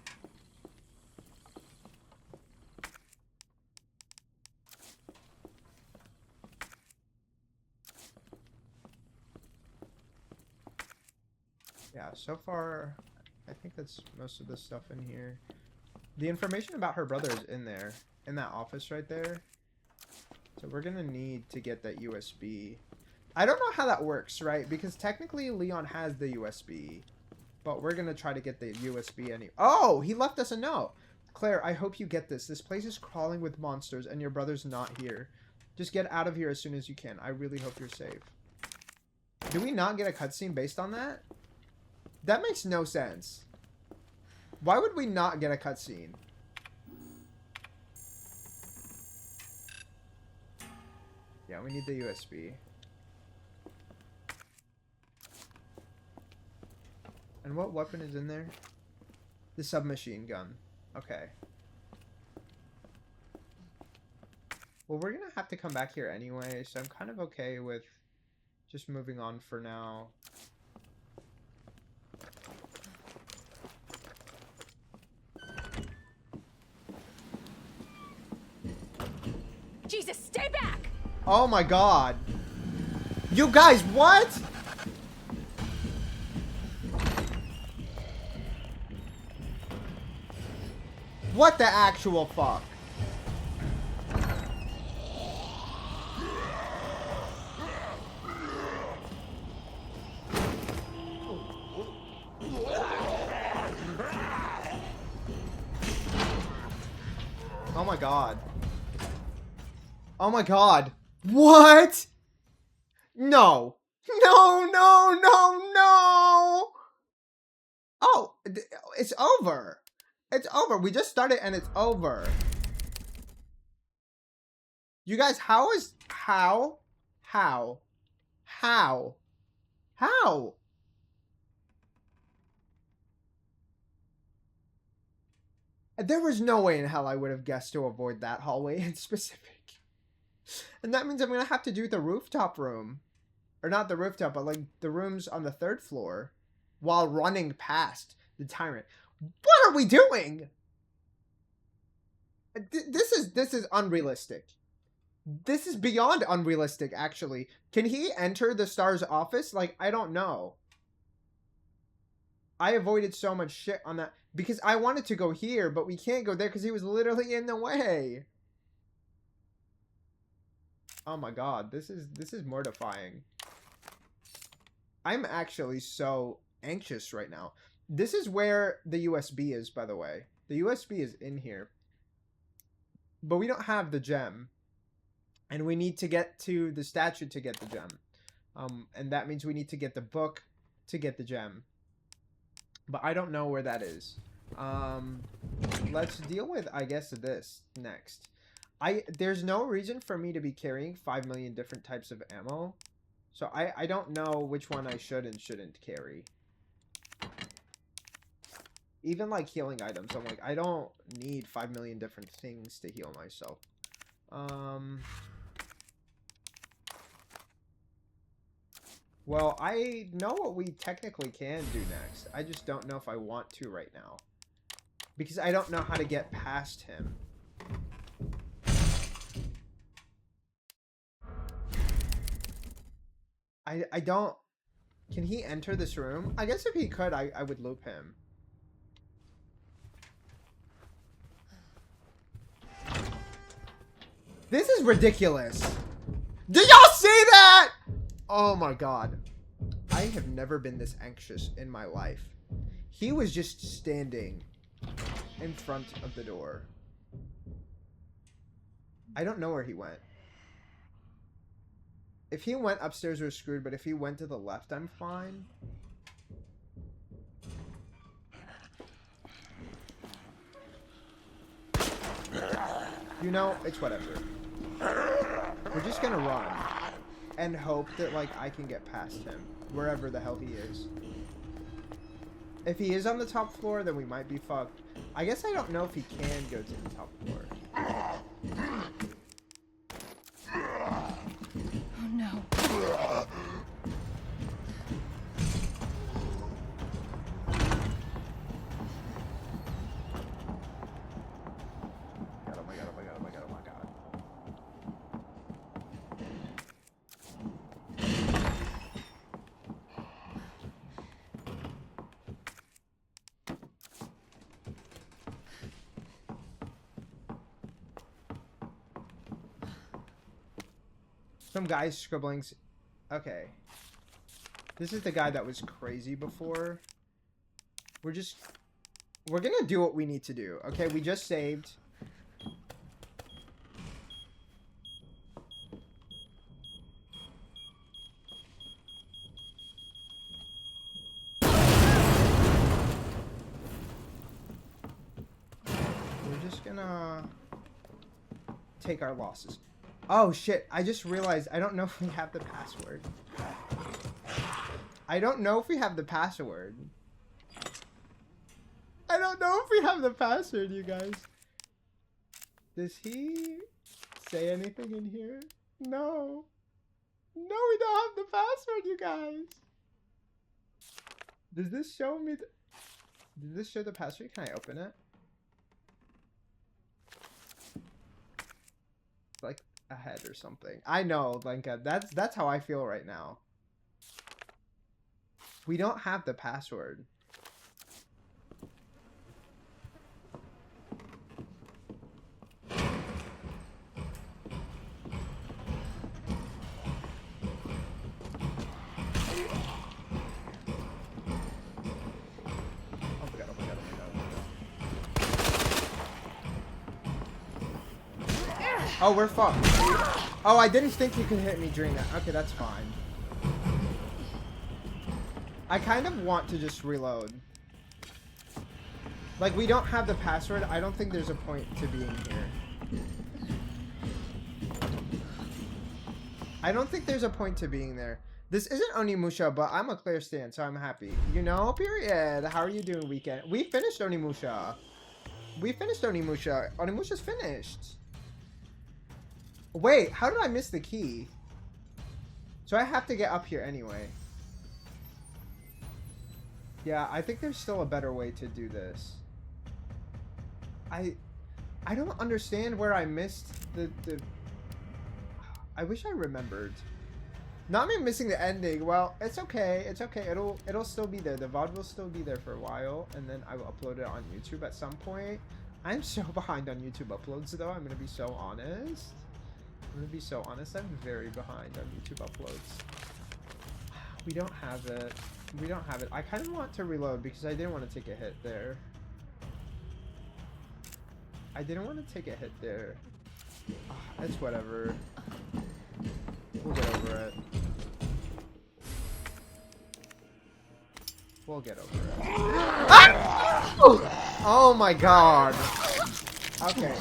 Yeah, so far, I think that's most of the stuff in here. The information about her brother is in there, in that office right there. So we're gonna need to get that USB. I don't know how that works, right? Because technically Leon has the USB, but we're gonna try to get the USB anyway. Oh, he left us a note. Claire, I hope you get this. This place is crawling with monsters and your brother's not here. Just get out of here as soon as you can. I really hope you're safe. Do we not get a cutscene based on that? That makes no sense. Why would we not get a cutscene? Yeah, we need the USB. And what weapon is in there? The submachine gun. Okay. Well, we're gonna have to come back here anyway, so I'm kind of okay with just moving on for now. Jesus, stay back! Oh my god. You guys, what? What the actual fuck? god. Oh my god. What? No. No, no, no, no. Oh, it's over. It's over. We just started and it's over. You guys, how? There was no way in hell I would have guessed to avoid that hallway in specific. And that means I'm going to have to do the rooftop room. Or not the rooftop, but like the rooms on the 3rd floor. While running past the tyrant. What are we doing? This is unrealistic. This is beyond unrealistic, actually. Can he enter the star's office? Like, I don't know. I avoided so much shit on that. Because I wanted to go here, but we can't go there because he was literally in the way. Oh my god, this is mortifying. I'm actually so anxious right now. This is where the USB is, by the way. The USB is in here. But we don't have the gem. And we need to get to the statue to get the gem. And that means we need to get the book to get the gem. But I don't know where that is. Let's deal with, I guess, this next. There's no reason for me to be carrying 5 million different types of ammo. So I don't know which one I should and shouldn't carry. Even like healing items, I'm like, I don't need 5 million different things to heal myself. Well, I know what we technically can do next. I just don't know if I want to right now. Because I don't know how to get past him. I don't... Can he enter this room? I guess if he could, I would loop him. This is ridiculous. Did y'all see that? Oh my god. I have never been this anxious in my life. He was just standing in front of the door. I don't know where he went. If he went upstairs, we're screwed, but if he went to the left, I'm fine. You know, it's whatever. We're just gonna run and hope that, like, I can get past him, wherever the hell he is. If he is on the top floor, then we might be fucked. I guess I don't know if he can go to the top floor. Oh no. Oh my god, oh my god, oh my god, oh my god. Some guy's scribblings. Okay. This is the guy that was crazy before. We're gonna do what we need to do. Okay, we just saved. We're just gonna take our losses. Oh shit, I just realized I don't know if we have the password. I don't know if we have the password. I don't know if we have the password, you guys. Does he say anything in here? No. No, we don't have the password, you guys. Does this show me Does this show the password? Can I open it? Like a head or something. I know, Lenka. That's how I feel right now. We don't have the password. Oh, we're fucked. Oh, I didn't think he could hit me during that. Okay, that's fine. I kind of want to just reload. Like, we don't have the password. I don't think there's a point to being here. I don't think there's a point to being there. This isn't Onimusha, but I'm a clear stand, so I'm happy. You know, period. How are you doing, weekend? We finished Onimusha. We finished Onimusha. Onimusha's finished. Wait, how did I miss the key? So I have to get up here anyway. Yeah, I think there's still a better way to do this. I don't understand where I missed the I wish I remembered. Not me missing the ending. Well, it's okay. It's okay. It'll still be there. The VOD will still be there for a while, and then I will upload it on YouTube at some point. I'm so behind on YouTube uploads, though. I'm gonna be so honest. I'm very behind on YouTube uploads. We don't have it. I kind of want to reload because I didn't want to take a hit there. It's whatever. We'll get over it. Ah! Oh my god. Okay.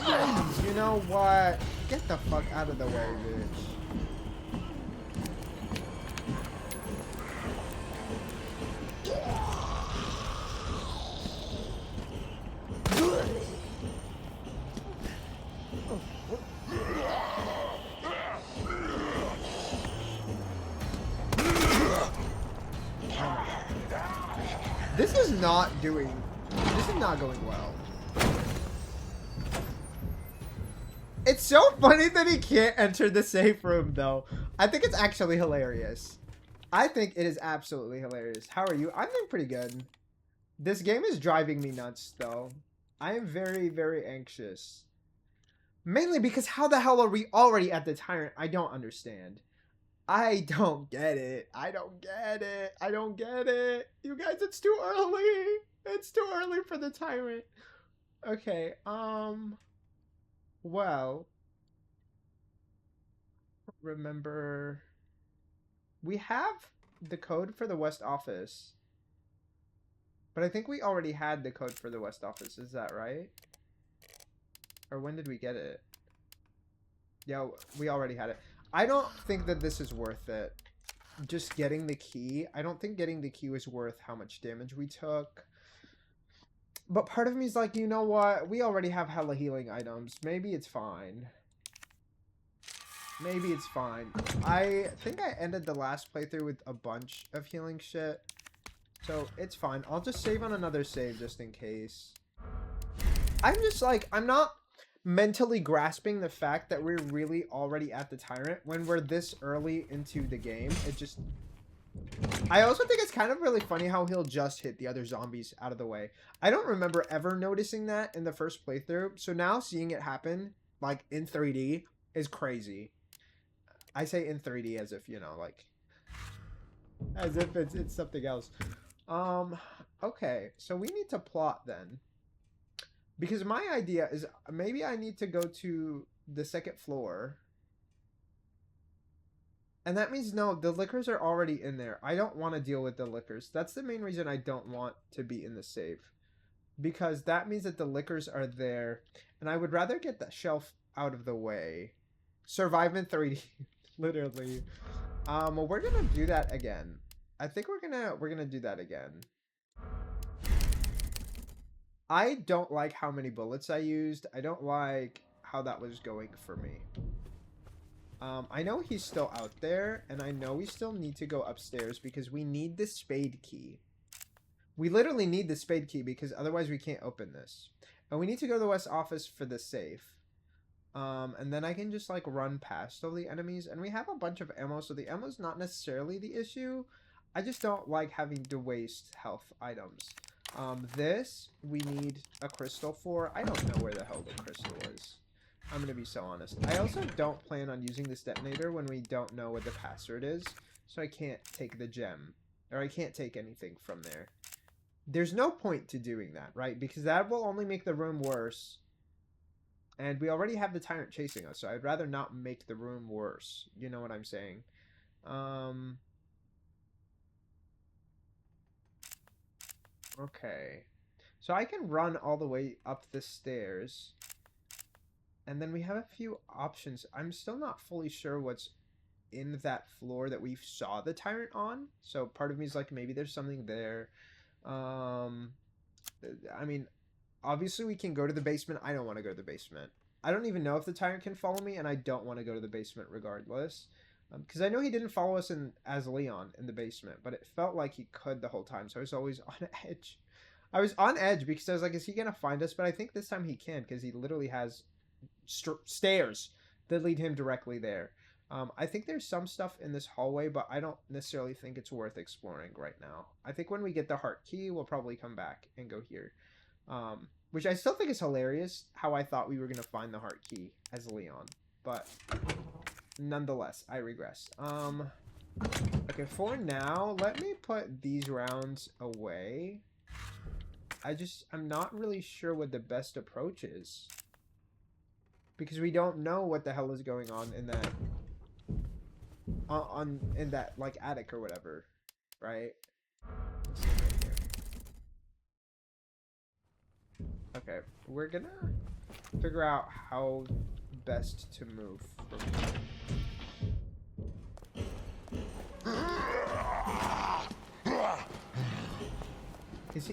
You know what? Get the fuck out of the way, bitch. This is not going well. It's so funny that he can't enter the safe room, though. I think it's actually hilarious. I think it is absolutely hilarious. How are you? I'm doing pretty good. This game is driving me nuts, though. I am very, very anxious. Mainly because how the hell are we already at the tyrant? I don't understand. I don't get it. You guys, it's too early. It's too early for the tyrant. Okay, well, remember, we have the code for the West Office, but I think we already had the code for the West Office. Is that right? Or when did we get it? Yeah, we already had it. I don't think that this is worth it. Just getting the key. I don't think getting the key was worth how much damage we took. But part of me is like, you know what? We already have hella healing items. Maybe it's fine. I think I ended the last playthrough with a bunch of healing shit. So it's fine. I'll just save on another save just in case. I'm just like, I'm not mentally grasping the fact that we're really already at the tyrant when we're this early into the game. It just... I also think it's kind of really funny how he'll just hit the other zombies out of the way. I don't remember ever noticing that in the first playthrough, so now seeing it happen, like, in 3D is crazy. I say in 3D as if, you know, like, as if it's something else. Okay, so we need to plot then. Because my idea is maybe I need to go to the second floor. And that means, no, the liquors are already in there. I don't want to deal with the liquors. That's the main reason I don't want to be in the safe. Because that means that the liquors are there. And I would rather get that shelf out of the way. Survive in 3D. Literally. We're going to do that again. I think we're gonna do that again. I don't like how many bullets I used. I don't like how that was going for me. I know he's still out there, and I know we still need to go upstairs because we need the spade key. We literally need the spade key because otherwise we can't open this. And we need to go to the West Office for the safe. And then I can just like run past all the enemies, and we have a bunch of ammo, so the ammo's not necessarily the issue. I just don't like having to waste health items. This we need a crystal for. I don't know where the hell the crystal is. I'm gonna be so honest. I also don't plan on using this detonator when we don't know what the password is, so I can't take the gem, or I can't take anything from there. There's no point to doing that, right? Because that will only make the room worse. And we already have the tyrant chasing us, so I'd rather not make the room worse. You know what I'm saying? Okay. So I can run all the way up the stairs. And then we have a few options. I'm still not fully sure what's in that floor that we saw the tyrant on. So part of me is like, maybe there's something there. I mean, obviously we can go to the basement. I don't want to go to the basement. I don't even know if the tyrant can follow me, and I don't want to go to the basement regardless. Because I know he didn't follow us as Leon in the basement, but it felt like he could the whole time, so I was always on edge. I was on edge because I was like, is he going to find us? But I think this time he can, because he literally has stairs that lead him directly there. I think there's some stuff in this hallway, but I don't necessarily think it's worth exploring right now. I think when we get the heart key, we'll probably come back and go here. Which I still think is hilarious, how I thought we were going to find the heart key as Leon. But nonetheless, I regress. Okay, for now, let me put these rounds away. I'm not really sure what the best approach is. Because we don't know what the hell is going on in that in that like attic or whatever, right? Okay, we're gonna figure out how best to move from here.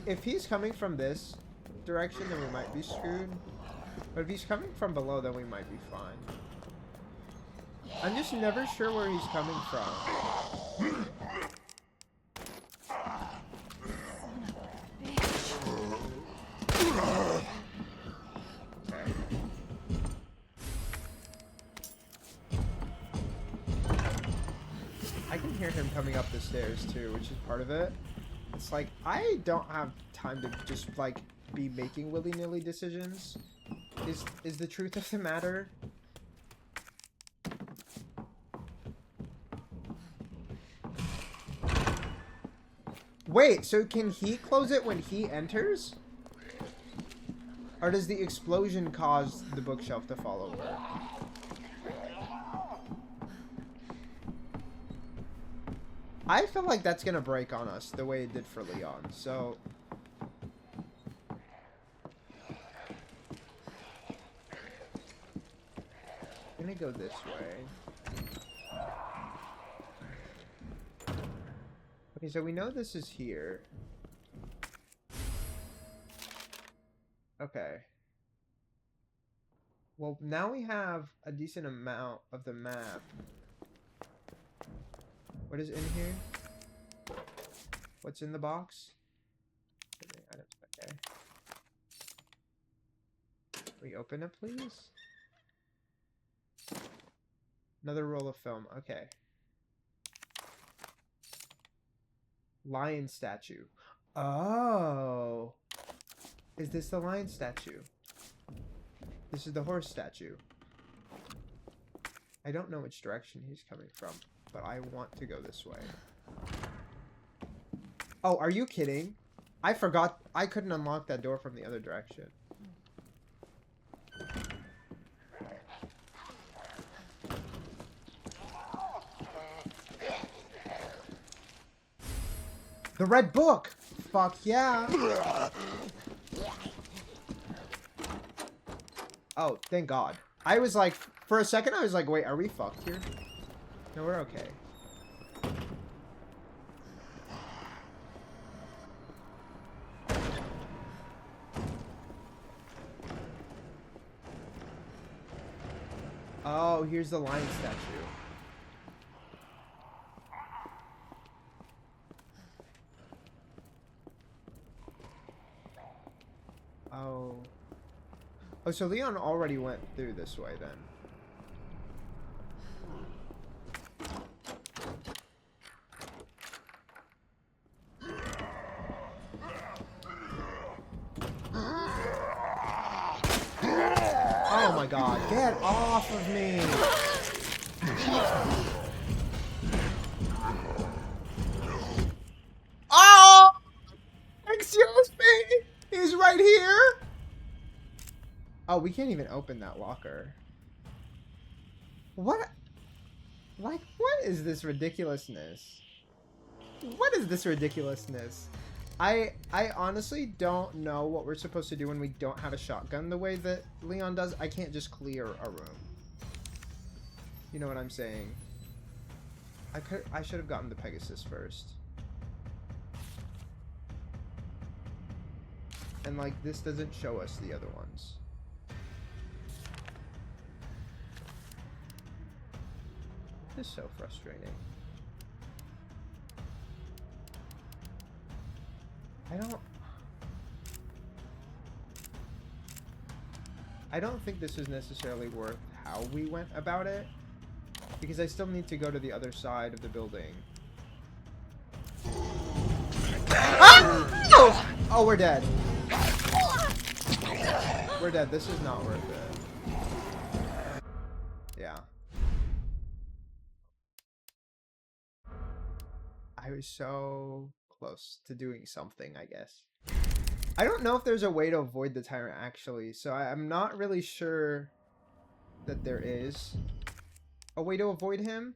If he's coming from this direction, then we might be screwed. But if he's coming from below, then we might be fine. I'm just never sure where he's coming from. Okay. I can hear him coming up the stairs too, which is part of it. It's like, I don't have time to just like be making willy-nilly decisions. Is the truth of the matter. Wait, so can he close it when he enters? Or does the explosion cause the bookshelf to fall over? I feel like that's gonna break on us the way it did for Leon, so... I'm gonna go this way. Okay, so we know this is here. Okay. Well, now we have a decent amount of the map. What is in here? What's in the box? Okay. Can we open it, please? Another roll of film. Okay. Lion statue. Oh. Is this the lion statue? This is the horse statue. I don't know which direction he's coming from, but I want to go this way. Oh, are you kidding? I forgot. I couldn't unlock that door from the other direction. The red book! Fuck yeah! Oh, thank God. I was like, for a second I was like, wait, are we fucked here? No, we're okay. Oh, here's the lion statue. Oh. Oh, so Leon already went through this way then. Oh my God, get off of me! Oh! Excuse me! He's right here! Oh, we can't even open that locker. What? Like, what is this ridiculousness? What is this ridiculousness? I honestly don't know what we're supposed to do when we don't have a shotgun the way that Leon does. I can't just clear a room. You know what I'm saying? I should have gotten the Pegasus first. And like this doesn't show us the other ones. This is so frustrating. I don't think this is necessarily worth how we went about it, because I still need to go to the other side of the building. Ah! Oh, we're dead. We're dead. This is not worth it. Yeah. I was so close to doing something, I guess. I don't know if there's a way to avoid the tyrant, actually, so I'm not really sure that there is a way to avoid him.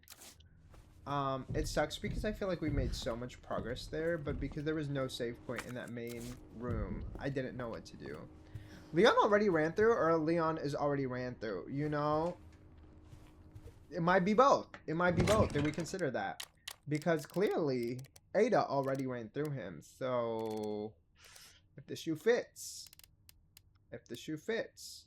It sucks because I feel like we made so much progress there, but because there was no save point in that main room, I didn't know what to do. Leon already ran through, or Leon is already ran through, you know? It might be both. It might be both. Did we consider that? Because clearly, Ada already ran through him, so if the shoe fits. If the shoe fits.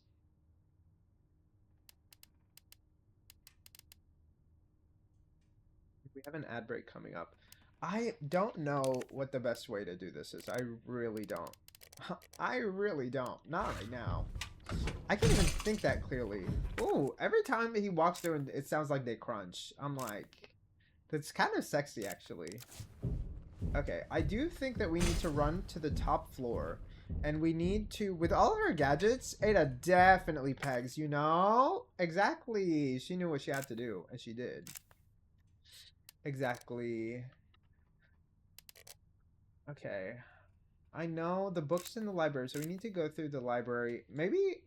We have an ad break coming up. I don't know what the best way to do this is. I really don't. I really don't. Not right now. I can't even think that clearly. Ooh, every time he walks through, it sounds like they crunch. I'm like, that's kind of sexy, actually. Okay, I do think that we need to run to the top floor. And we need to, with all of her gadgets, Ada definitely pegs, you know? Exactly. She knew what she had to do, and she did. Exactly. Okay. I know the book's in the library, so we need to go through the library. Maybe...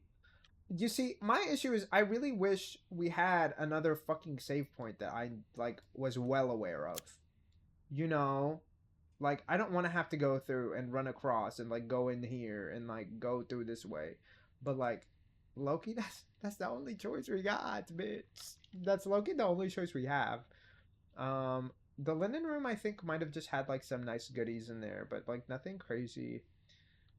You see, my issue is I really wish we had another fucking save point that I, like, was well aware of. You know? Like, I don't want to have to go through and run across and, like, go in here and, like, go through this way. But, like, Loki, that's the only choice we got, bitch. That's Loki, the only choice we have. The linen room, I think, might have just had, like, some nice goodies in there, but, like, nothing crazy.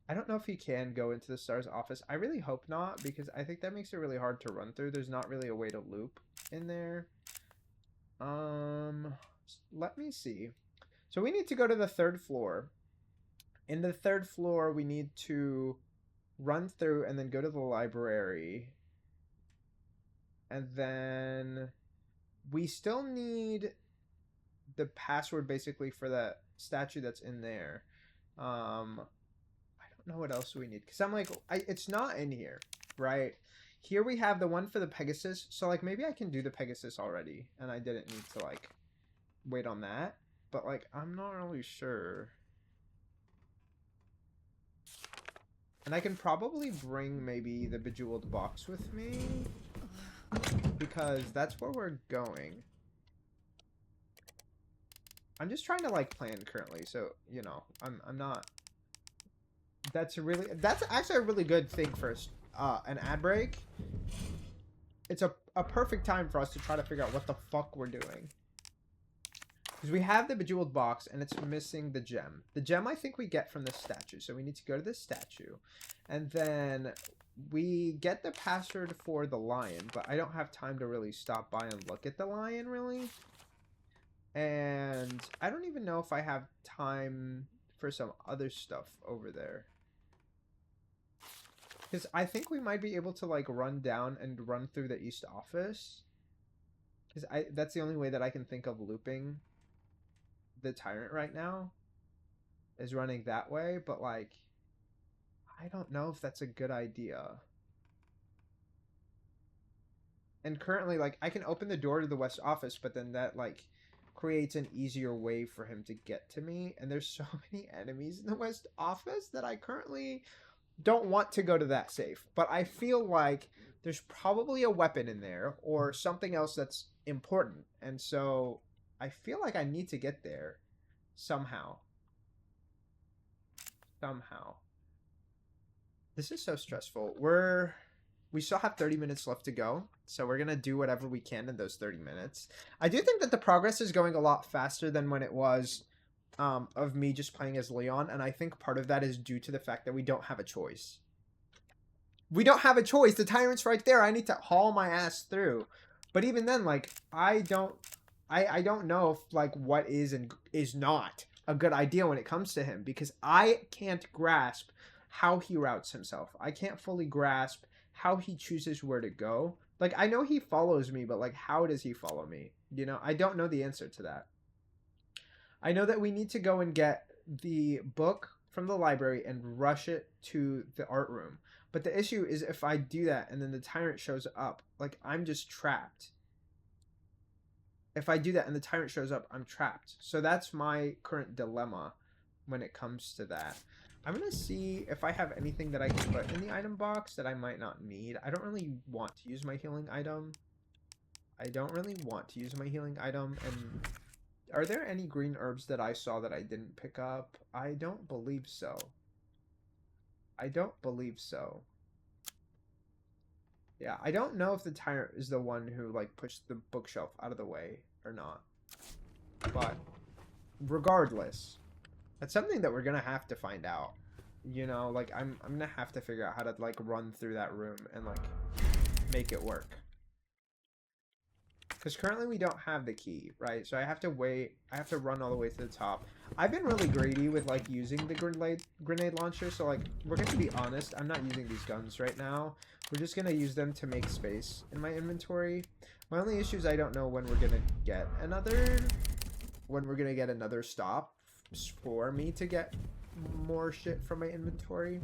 I don't know if he can go into the STARS office. I really hope not, because I think that makes it really hard to run through. There's not really a way to loop in there. Let me see. So we need to go to the 3rd floor. In the 3rd floor, we need to run through and then go to the library. And then we still need the password, basically, for that statue that's in there. I don't know what else we need, because I'm like, it's not in here, right? Here we have the one for the Pegasus, so like maybe I can do the Pegasus already, and I didn't need to like wait on that, but like I'm not really sure. And I can probably bring maybe the Bejeweled box with me, because that's where we're going. I'm just trying to like plan currently, so you know, I'm not. That's actually a really good thing for an ad break. It's a perfect time for us to try to figure out what the fuck we're doing. Because we have the Bejeweled box and it's missing the gem. The gem I think we get from the statue. So we need to go to the statue. And then we get the password for the lion. But I don't have time to really stop by and look at the lion, really. And I don't even know if I have time for some other stuff over there. Because I think we might be able to, like, run down and run through the East office. Because that's the only way that I can think of looping the Tyrant right now. Is running that way. But, like, I don't know if that's a good idea. And currently, like, I can open the door to the West office, but then that, like, creates an easier way for him to get to me. And there's so many enemies in the West office that I currently don't want to go to that safe, but I feel like there's probably a weapon in there or something else that's important. And so I feel like I need to get there somehow. Somehow. This is so stressful. We still have 30 minutes left to go, so we're going to do whatever we can in those 30 minutes. I do think that the progress is going a lot faster than when it was of me just playing as Leon, and I think part of that is due to the fact that we don't have a choice. We don't have a choice. The tyrant's right there. I need to haul my ass through. But even then, like, I don't know if, like, what is and is not a good idea when it comes to him, because I can't grasp how he routes himself. I can't fully grasp how he chooses where to go. Like, I know he follows me, but, like, how does he follow me? You know, I don't know the answer to that. I know that we need to go and get the book from the library and rush it to the art room. But the issue is if I do that and then the tyrant shows up, like, I'm just trapped. If I do that and the tyrant shows up, I'm trapped. So that's my current dilemma when it comes to that. I'm going to see if I have anything that I can put in the item box that I might not need. I don't really want to use my healing item. And are there any green herbs that I saw that I didn't pick up? I don't believe so. Yeah, I don't know if the tyrant is the one who, like, pushed the bookshelf out of the way or not. But regardless, that's something that we're gonna have to find out. You know, like, I'm gonna have to figure out how to, like, run through that room and, like, make it work. Because currently we don't have the key, right? So I have to wait. I have to run all the way to the top. I've been really greedy with, like, using the grenade launcher. So, like, we're going to be honest. I'm not using these guns right now. We're just going to use them to make space in my inventory. My only issue is I don't know when we're going to get another... stop for me to get more shit from my inventory.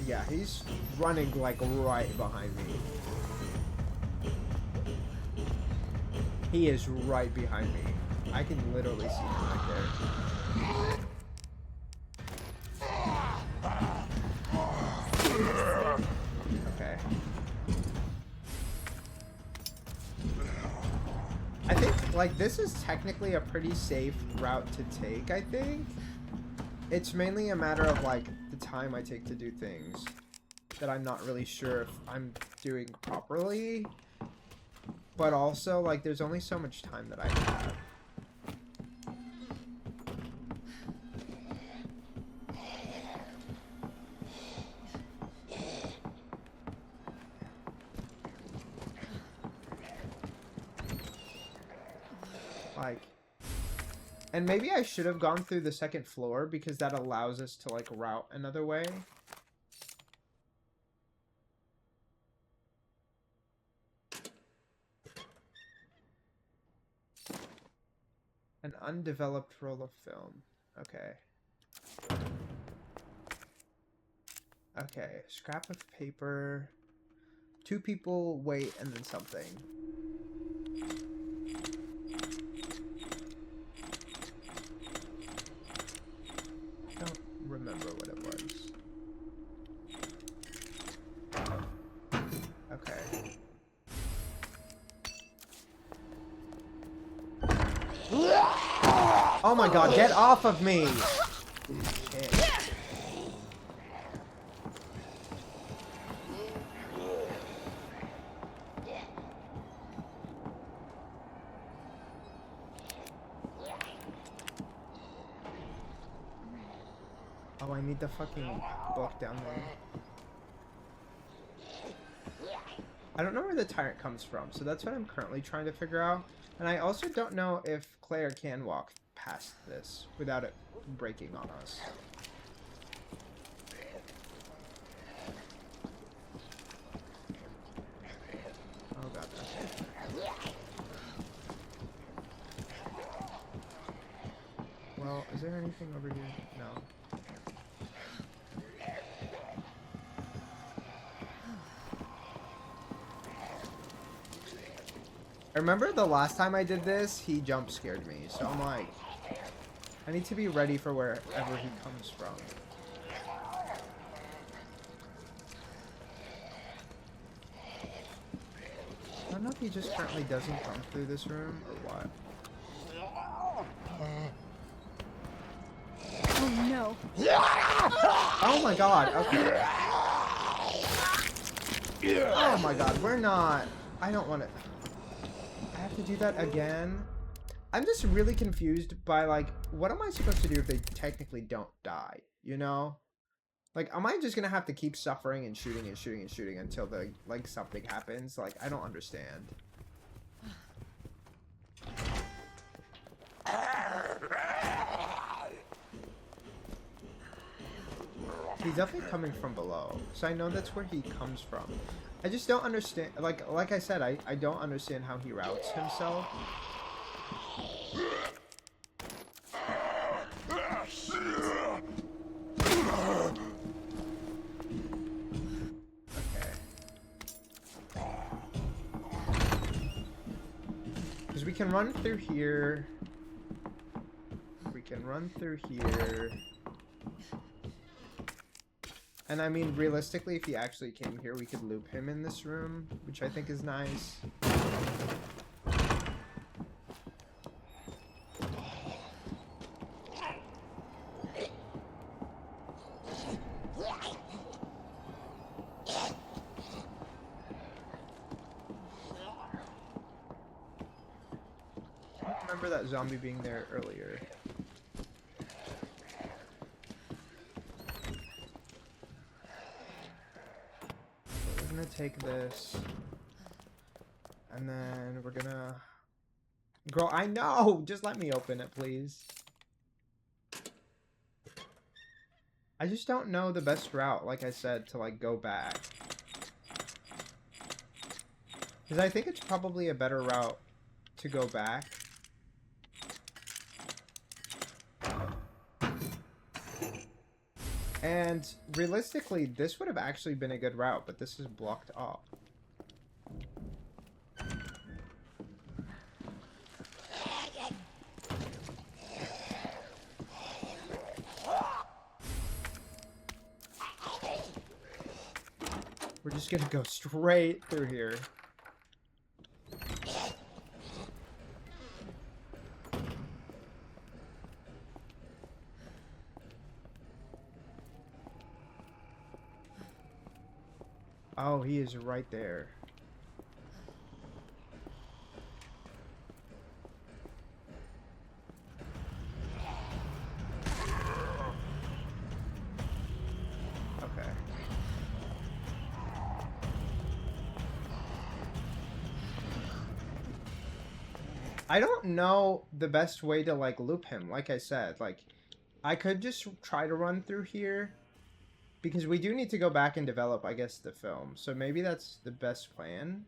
Yeah, he's running, like, right behind me. He is right behind me. I can literally see him right there. Okay. I think, like, this is technically a pretty safe route to take, I think. It's mainly a matter of, like, the time I take to do things that I'm not really sure if I'm doing properly. But also, like, there's only so much time that I have. Like... And maybe I should have gone through the second floor because that allows us to, like, route another way. An undeveloped roll of film. Okay. Okay, scrap of paper. 2 people wait and then something. Remember what it was. Okay. Oh my god, get off of me! Shit. Oh, I need the fucking book down there. I don't know where the tyrant comes from, so that's what I'm currently trying to figure out. And I also don't know if Claire can walk past this without it breaking on us. Oh god, okay. Well, is there anything over here? No. I remember the last time I did this, he jump scared me, so I'm like... I need to be ready for wherever he comes from. I don't know if he just currently doesn't come through this room or what. Oh no. Oh my god, okay. Oh my god, we're not... I don't want to... I have to do that again? I'm just really confused by, like, what am I supposed to do if they technically don't die, you know? Like, am I just gonna have to keep suffering and shooting and shooting and shooting until, the like, something happens? Like, I don't understand. He's definitely coming from below, so I know that's where he comes from. I just don't understand, like I said, I don't understand how he routes himself. Okay. Because we can run through here. We can run through here. And I mean, realistically, if he actually came here, we could loop him in this room, which I think is nice. I don't remember that zombie being there earlier. We're gonna take this, and then we're gonna... Girl, I know! Just let me open it, please. I just don't know the best route, like I said, to, like, go back. Because I think it's probably a better route to go back. And realistically, this would have actually been a good route, but this is blocked off. We're just gonna go straight through here. Oh, he is right there. Okay. I don't know the best way to, like, loop him. Like I said, like, I could just try to run through here. Because we do need to go back and develop, I guess, the film. So maybe that's the best plan.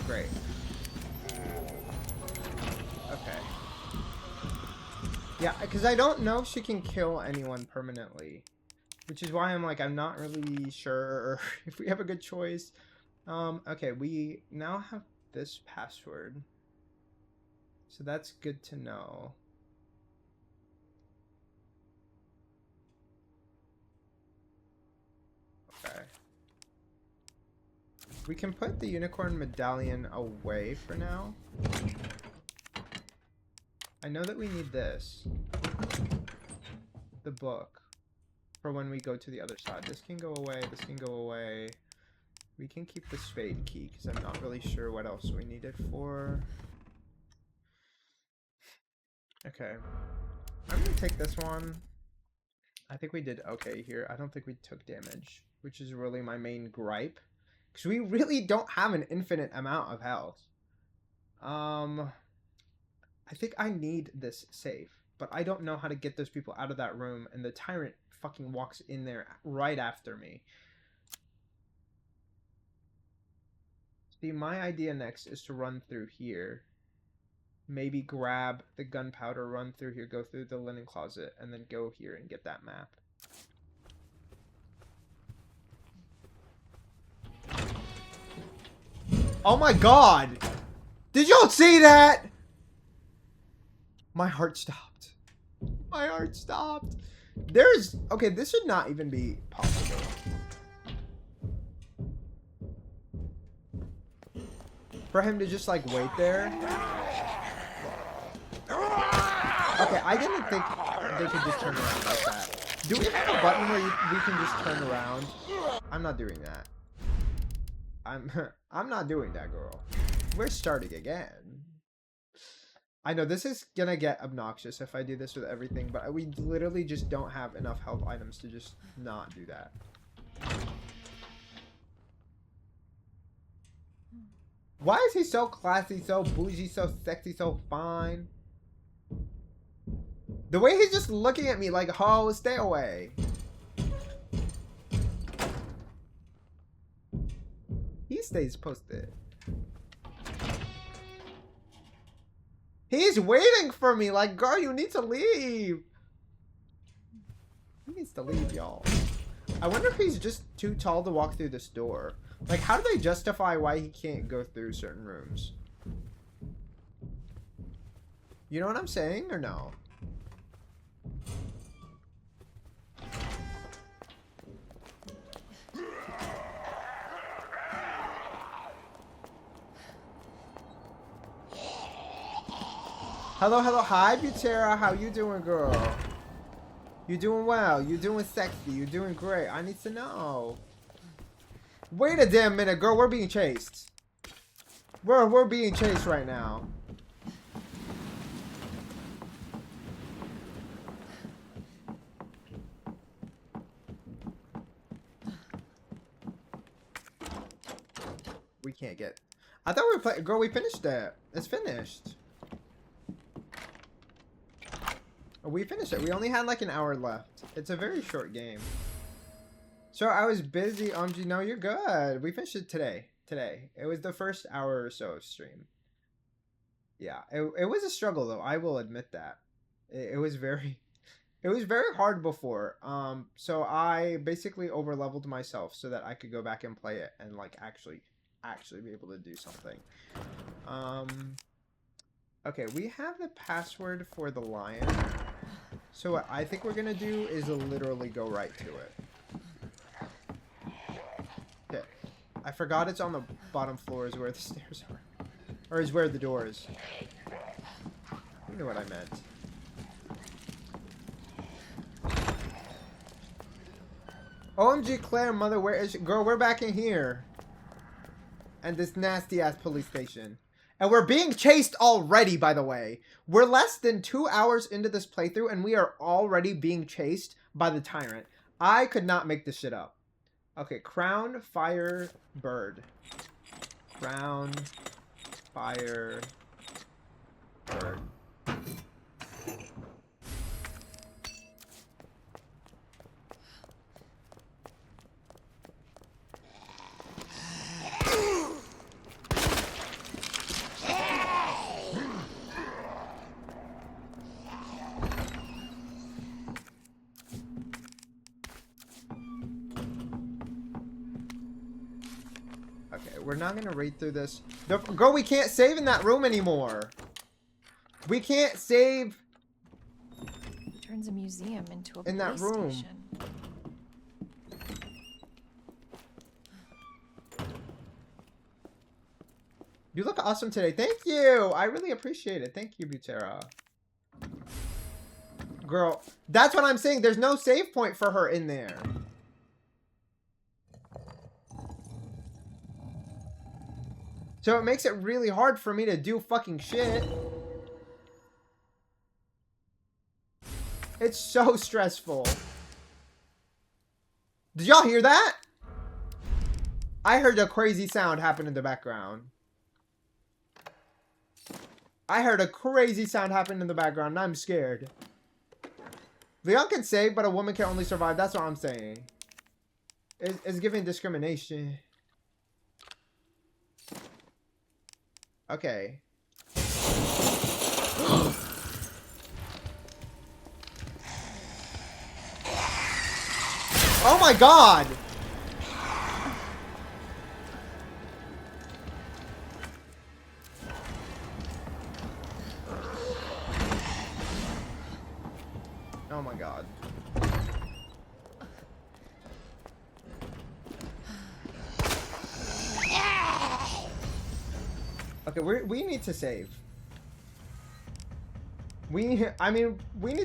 Great. Okay. Yeah, because I don't know if she can kill anyone permanently. Which is why I'm like, I'm not really sure if we have a good choice. Okay, we now have this password. So that's good to know. Okay. We can put the unicorn medallion away for now. I know that we need this. The book. For when we go to the other side. This can go away, this can go away. We can keep the spade key, because I'm not really sure what else we need it for. Okay. I'm gonna take this one. I think we did okay here. I don't think we took damage, which is really my main gripe. Because we really don't have an infinite amount of health. I think I need this safe. But I don't know how to get those people out of that room, and the tyrant fucking walks in there right after me. See, my idea next is to run through here. Maybe grab the gunpowder, run through here, go through the linen closet, and then go here and get that map. Oh my god! Did y'all see that? My heart stopped. My heart stopped. There's... Okay, this should not even be possible. For him to just, like, wait there. Okay, I didn't think they could just turn around like that. Do we have a button where we can just turn around? I'm not doing that. I'm not doing that, girl. We're starting again. I know this is gonna get obnoxious if I do this with everything, but we literally just don't have enough health items to just not do that. Why is he so classy, so bougie, so sexy, so fine? The way he's just looking at me like, ho, stay away. He stays posted. He's waiting for me like, girl, you need to leave. He needs to leave, y'all. I wonder if he's just too tall to walk through this door. Like, how do they justify why he can't go through certain rooms? You know what I'm saying, or no? Hello, hello, hi, Butera. How you doing, girl? You doing well? You doing sexy? You doing great? I need to know. Wait a damn minute, girl. We're being chased. We're being chased right now. We can't get. I thought we were playing. Girl, we finished that. It's finished. We finished it. We only had like an hour left. It's a very short game. So I was busy. No, you're good. We finished it today. It was the first hour or so of stream. Yeah, it was a struggle though. I will admit that. It was very hard before. So I basically over leveled myself so that I could go back and play it and like actually be able to do something. Okay, we have the password for the lion. So what I think we're gonna do is literally go right to it. Okay. I forgot it's on the bottom floor is where the stairs are. Or is where the door is. You know what I meant. OMG Claire, mother, where is she? Girl, we're back in here. And this nasty ass police station. And we're being chased already, by the way. We're less than 2 hours into this playthrough, and we are already being chased by the tyrant. I could not make this shit up. Okay, crown, fire, bird. Crown, fire, bird. We're not gonna read through this. Girl, we can't save in that room anymore. We can't save. It turns a museum into a in that room. station. You look awesome today. Thank you. I really appreciate it. Thank you, Butera. Girl, that's what I'm saying. There's no save point for her in there. So it makes it really hard for me to do fucking shit. It's so stressful. Did y'all hear that? I heard a crazy sound happen in the background. I heard a crazy sound happen in the background and I'm scared. Leon can save, but a woman can only survive. That's what I'm saying. It's giving discrimination. Okay. Oh my god! Oh my god. Okay, we need to save. We need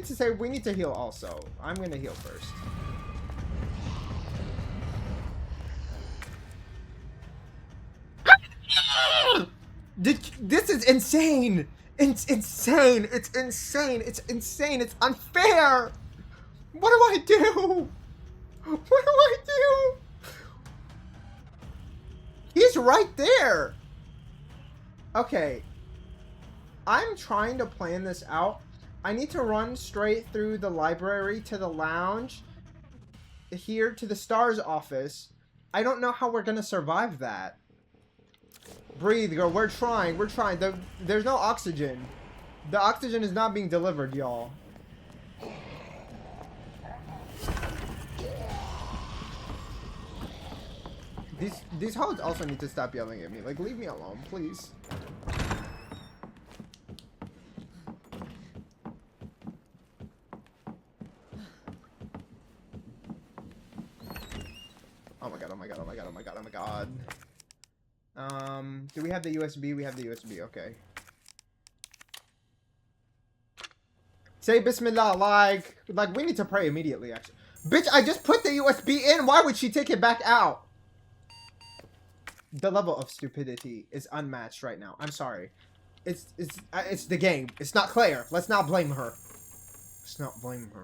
to save. We need to heal also. I'm gonna heal first. This is insane! It's insane! It's insane! It's insane! It's unfair! What do I do? What do I do? He's right there! Okay. I'm trying to plan this out. I need to run straight through the library to the lounge. Here to the STARS office. I don't know how we're gonna survive that. Breathe, girl. We're trying. We're trying. There's no oxygen. The oxygen is not being delivered, y'all. These hoes also need to stop yelling at me. Like, leave me alone, please. Oh my god, oh my god, oh my god, oh my god, oh my god. Do we have the USB? We have the USB, okay. Say Bismillah, like we need to pray immediately, actually. Bitch, I just put the USB in! Why would she take it back out? The level of stupidity is unmatched right now. I'm sorry. It's the game. It's not Claire. Let's not blame her. Let's not blame her.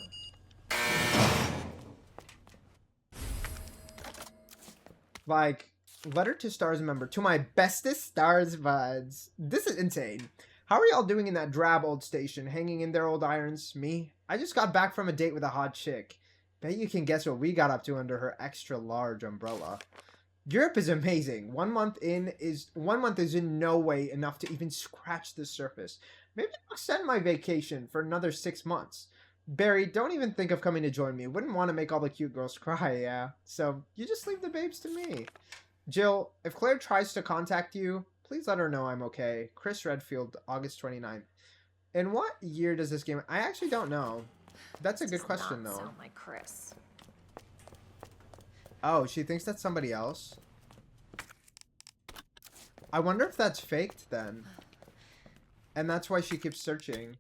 Like, letter to STARS member. To my bestest STARS buds. This is insane. How are y'all doing in that drab old station? Hanging in their old irons? Me? I just got back from a date with a hot chick. Bet you can guess what we got up to under her extra large umbrella. Europe is amazing. 1 month is in no way enough to even scratch the surface. Maybe I'll extend my vacation for another 6 months. Barry, don't even think of coming to join me. Wouldn't want to make all the cute girls cry, yeah. So, you just leave the babes to me. Jill, if Claire tries to contact you, please let her know I'm okay. Chris Redfield, August 29th. In what year does this game... I actually don't know. That's a good question, though. Sound like Chris. Oh, she thinks that's somebody else? I wonder if that's faked, then. And that's why she keeps searching.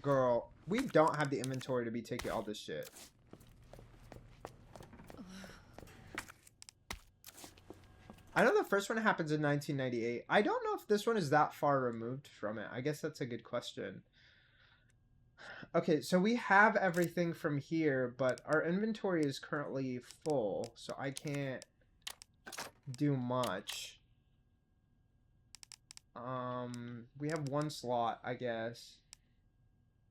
Girl, we don't have the inventory to be taking all this shit. I know the first one happens in 1998. I don't know if this one is that far removed from it. I guess that's a good question. Okay, so we have everything from here, but our inventory is currently full, so I can't do much. We have 1 slot, I guess.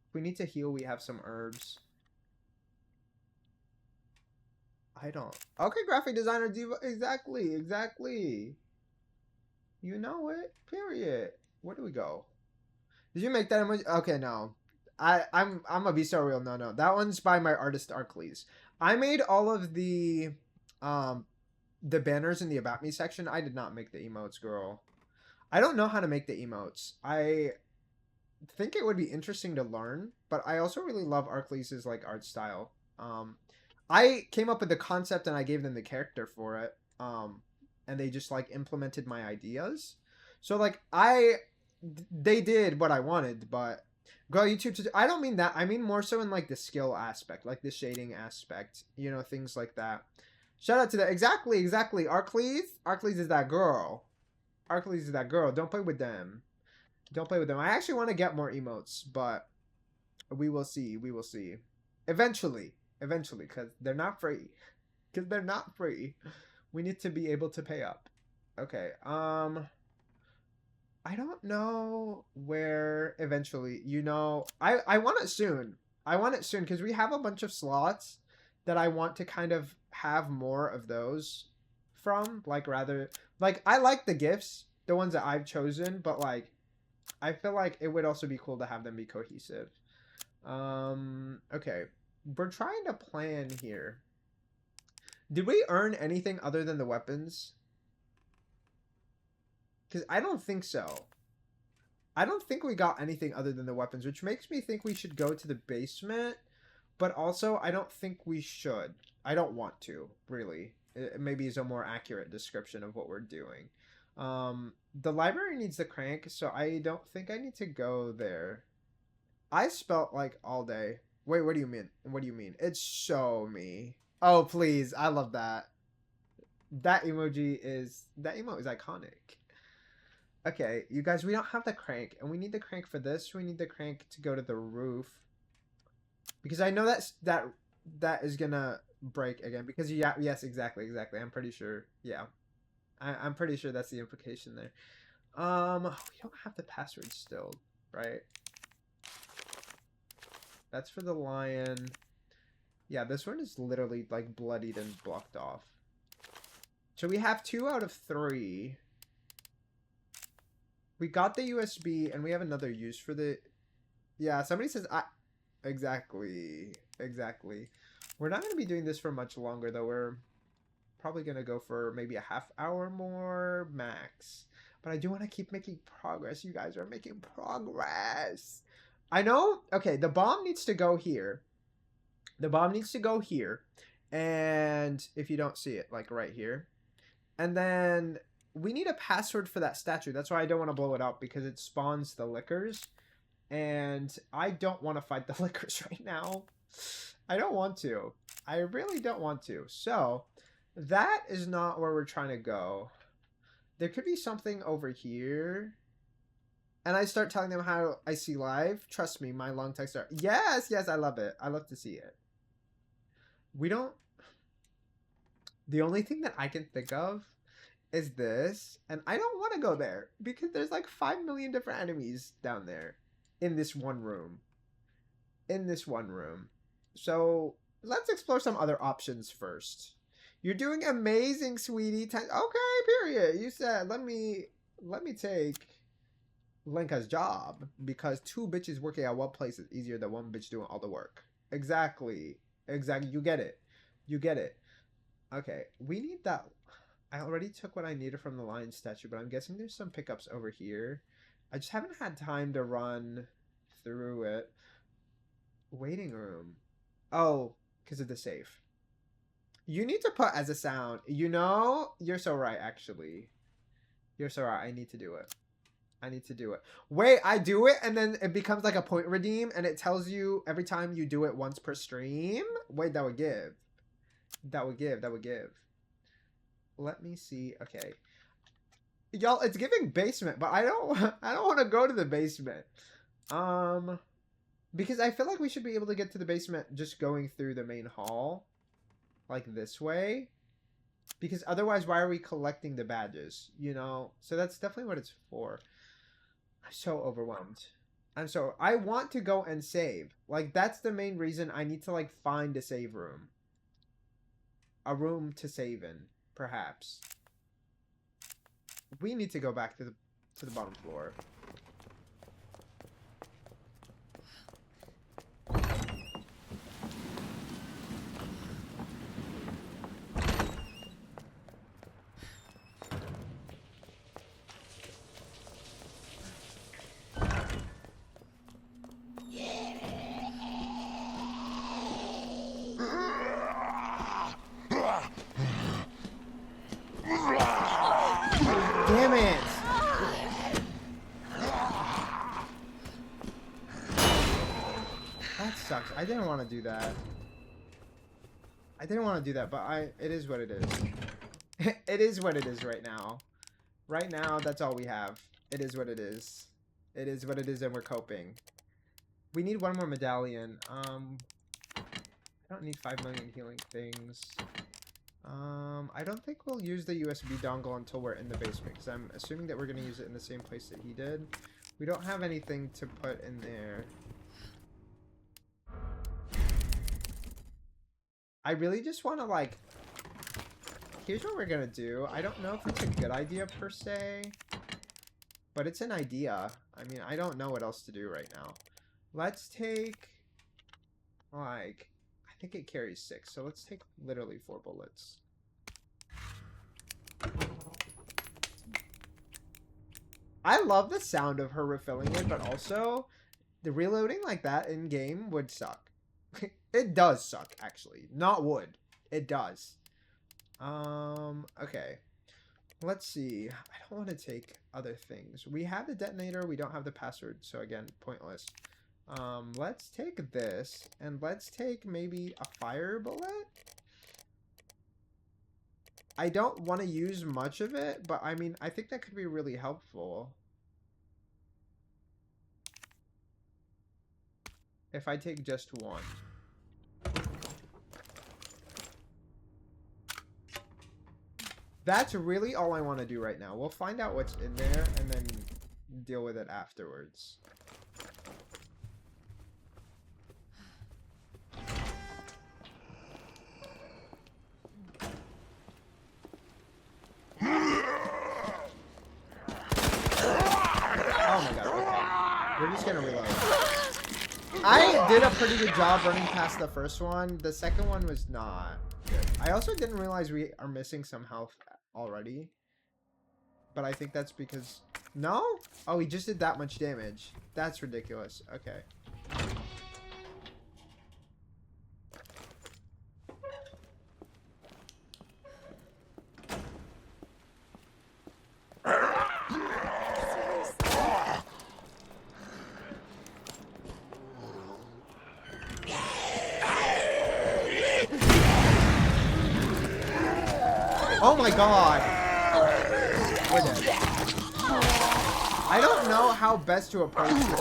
If we need to heal, we have some herbs. I don't. Okay, graphic designer Diva. Exactly. You know it. Period. Where do we go? Did you make that emoji? Okay, no. I'm gonna be so real. No. That one's by my artist Arcles. I made all of the banners in the About Me section. I did not make the emotes, girl. I don't know how to make the emotes. I think it would be interesting to learn, but I also really love Arcles' like art style. I came up with the concept and I gave them the character for it. And they just like implemented my ideas. So like they did what I wanted, but girl, YouTube, I don't mean that. I mean more so in like the skill aspect, like the shading aspect, you know, things like that. Shout out to that. Exactly. Arcles is that girl. Arcles is that girl. Don't play with them. Don't play with them. I actually want to get more emotes, but we will see. Eventually, because they're not free. Because they're not free. We need to be able to pay up. Okay, I don't know where eventually, you know, I want it soon. I want it soon because we have a bunch of slots that I want to kind of have more of those from. Like, rather, like, I like the gifts, the ones that I've chosen, but like, I feel like it would also be cool to have them be cohesive. Okay. We're trying to plan here. Did we earn anything other than the weapons? Because I don't think so. I don't think we got anything other than the weapons, which makes me think we should go to the basement. But also, I don't think we should. I don't want to, really. It maybe is a more accurate description of what we're doing. The library needs the crank, so I don't think I need to go there. I spelt like all day. Wait, what do you mean? What do you mean? It's so me. Oh, please. I love that. That emote is iconic. Okay, you guys, we don't have the crank, and we need the crank for this. We need the crank to go to the roof. Because I know that is gonna break again. Because yeah, yes, exactly. I'm pretty sure. Yeah. I'm pretty sure that's the implication there. We don't have the password still, right? That's for the lion. Yeah, this one is literally like bloodied and blocked off. So we have 2 out of 3. We got the USB and we have another use for the... Yeah, somebody says Exactly. We're not going to be doing this for much longer though. We're probably going to go for maybe a half hour more max. But I do want to keep making progress. You guys are making progress. I know. Okay, the bomb needs to go here. The bomb needs to go here. And if you don't see it, like right here. And then we need a password for that statue. That's why I don't want to blow it up, because it spawns the lickers. And I don't want to fight the lickers right now. I don't want to. I really don't want to. So that is not where we're trying to go. There could be something over here. And I start telling them how I see live. Trust me, my long text are... Yes, I love it. I love to see it. We don't... The only thing that I can think of is this. And I don't want to go there. Because there's like 5 million different enemies down there. In this one room. So let's explore some other options first. You're doing amazing, sweetie. Okay, period. You said, let me take Lenka's job, because 2 bitches working at one place is easier than 1 bitch doing all the work. Exactly. You get it. Okay, we need that. I already took what I needed from the lion statue, but I'm guessing there's some pickups over here. I just haven't had time to run through it. Waiting room. Oh, because of the safe. You need to put as a sound. You know, you're so right, actually. You're so right. I need to do it. Wait, I do it and then it becomes like a point redeem and it tells you every time you do it once per stream? Wait, that would give. Let me see. Okay. Y'all, it's giving basement, but I don't want to go to the basement. Because I feel like we should be able to get to the basement just going through the main hall. Like this way. Because otherwise, why are we collecting the badges? You know? So that's definitely what it's for. I'm so overwhelmed. I want to go and save. Like, that's the main reason I need to, like, find a save room. A room to save in, perhaps. We need to go back to the bottom floor. Damn it! That sucks. I didn't want to do that. But it is what it is. It is what it is right now. Right now, that's all we have. It is what it is. It is what it is, and we're coping. We need 1 more medallion. I don't need 5 million healing things. I don't think we'll use the USB dongle until we're in the basement, because I'm assuming that we're going to use it in the same place that he did. We don't have anything to put in there. I really just want to, like... Here's what we're going to do. I don't know if it's a good idea, per se. But it's an idea. I mean, I don't know what else to do right now. Let's take... Like... I think it carries 6, so let's take literally 4 bullets. I love the sound of her refilling it, but also the reloading like that in game would suck. It does suck, actually. Not would. It does. Okay. Let's see. I don't want to take other things. We have the detonator. We don't have the password, so again, pointless. Let's take this, and let's take maybe a fire bullet. I don't want to use much of it, but I mean, I think that could be really helpful. If I take just one. That's really all I want to do right now. We'll find out what's in there and then deal with it afterwards. Oh my god, okay. We're just gonna reload. I did a pretty good job running past the first one. The second one was not good. I also didn't realize we are missing some health already. But I think that's because... No? Oh, he just did that much damage. That's ridiculous. Okay. Oh my god! We're dead. I don't know how best to approach this.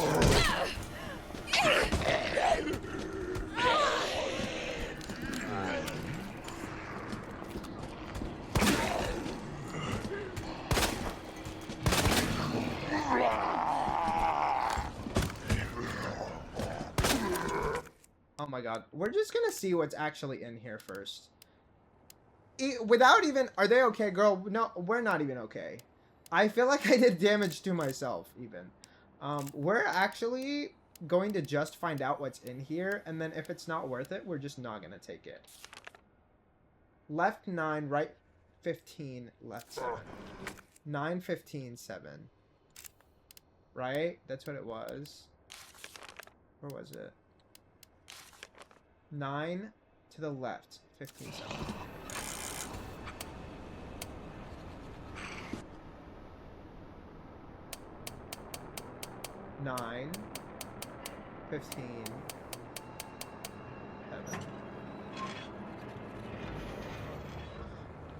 Oh my god. We're just gonna see what's actually in here first. Without even... Are they okay, girl? No, we're not even okay. I feel like I did damage to myself, even. We're actually going to just find out what's in here, and then if it's not worth it, we're just not going to take it. Left 9, right 15, left 7. 9, 15, 7. Right? That's what it was. Where was it? 9 to the left, 15, 7. 9, 15, 7.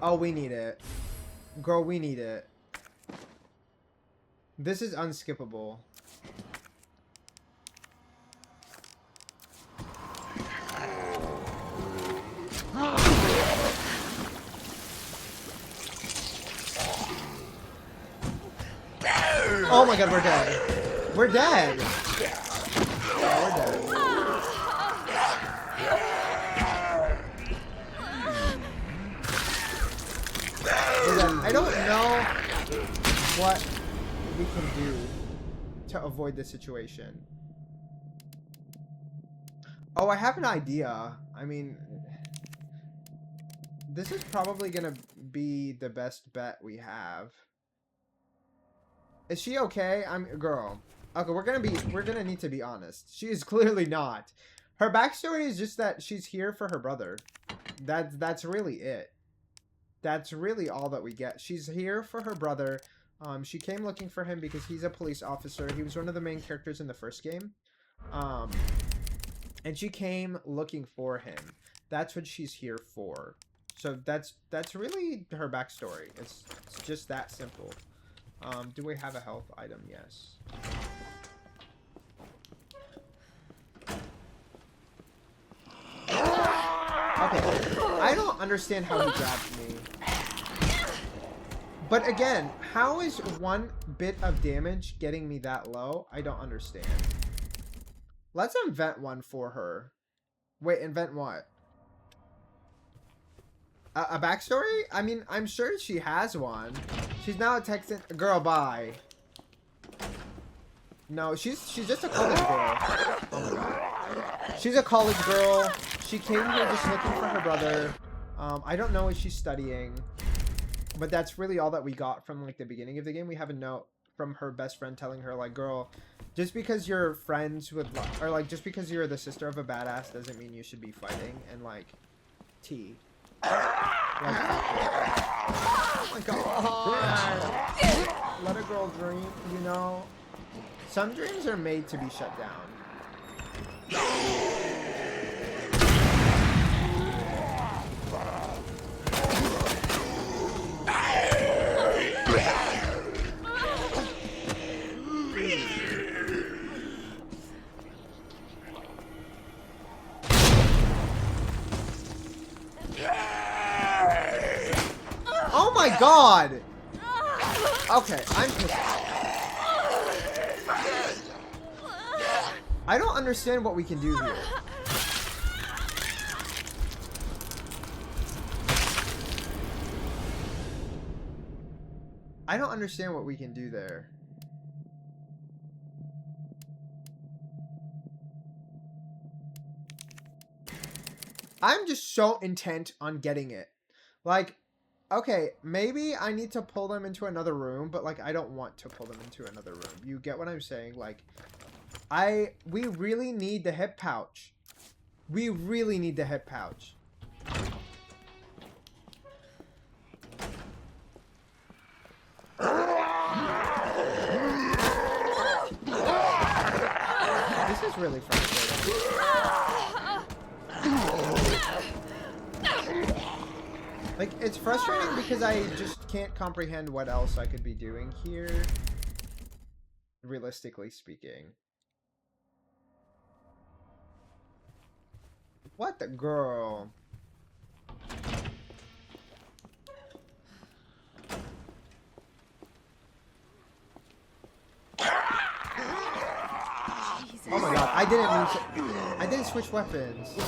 Oh, we need it. Girl, we need it. This is unskippable. Oh my god, we're dead. We're dead. Yeah, we're dead. We're dead. I don't know what we can do to avoid this situation. Oh, I have an idea. I mean, this is probably gonna be the best bet we have. Is she okay? Girl. Okay, we're gonna need to be honest. She is clearly not. Her backstory is just that she's here for her brother. That's really it. That's really all that we get. She's here for her brother. She came looking for him because he's a police officer. He was one of the main characters in the first game. And she came looking for him. That's what she's here for. So that's really her backstory. It's just that simple. Do we have a health item? Yes. Okay. I don't understand how he grabbed me. But again, how is one bit of damage getting me that low? I don't understand. Let's invent one for her. Wait, invent what? A backstory? I mean, I'm sure she has one. She's now a Texan girl. Bye. No, she's just a college girl. Oh my god. She's a college girl. She came here just looking for her brother. I don't know what she's studying, but that's really all that we got from like the beginning of the game. We have a note from her best friend telling her like, girl, just because you're friends with, or like just because you're the sister of a badass doesn't mean you should be fighting. And like, T. Like, oh my god. Let a girl dream, you know? Some dreams are made to be shut down. Oh my god! Okay, I'm pissed off. I don't understand what we can do here. I don't understand what we can do there. I'm just so intent on getting it. Like, okay, maybe I need to pull them into another room, but like I don't want to pull them into another room. You get what I'm saying? Like, we really need the hip pouch. We really need the hip pouch. This is really frustrating. Like, it's frustrating because I just can't comprehend what else I could be doing here. Realistically speaking. What the girl? Jesus. Oh my god, I didn't mean to. I didn't switch weapons. So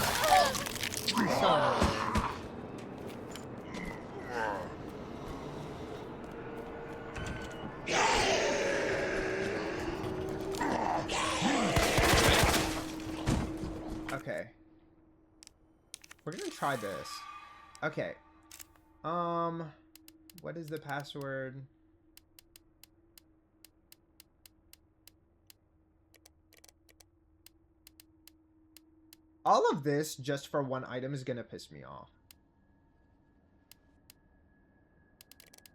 annoying. Okay. We're gonna try this. Okay. What is the password? All of this just for one item is gonna piss me off.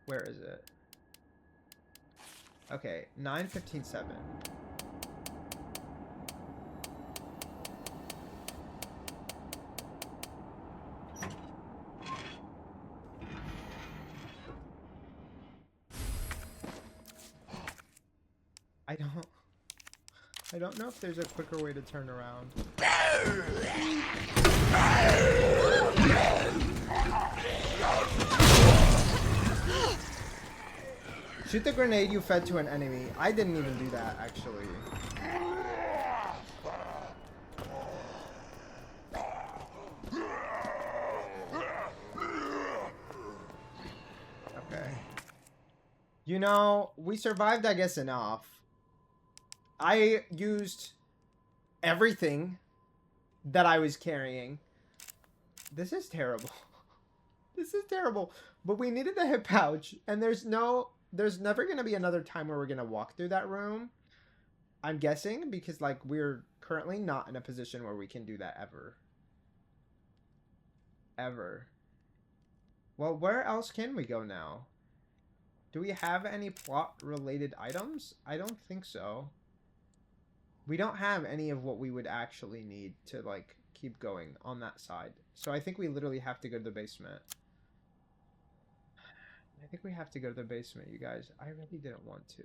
Where is it? Okay, 9:15:7. I don't know if there's a quicker way to turn around. Shoot the grenade you fed to an enemy. I didn't even do that, actually. Okay. You know, we survived, I guess, enough. I used everything that I was carrying. This is terrible. This is terrible. But we needed the hip pouch, and there's never going to be another time where we're going to walk through that room. I'm guessing, because, like, we're currently not in a position where we can do that ever. Ever. Well, where else can we go now? Do we have any plot-related items? I don't think so. We don't have any of what we would actually need to, like, keep going on that side. So I think we literally have to go to the basement. I think we have to go to the basement, you guys. I really didn't want to.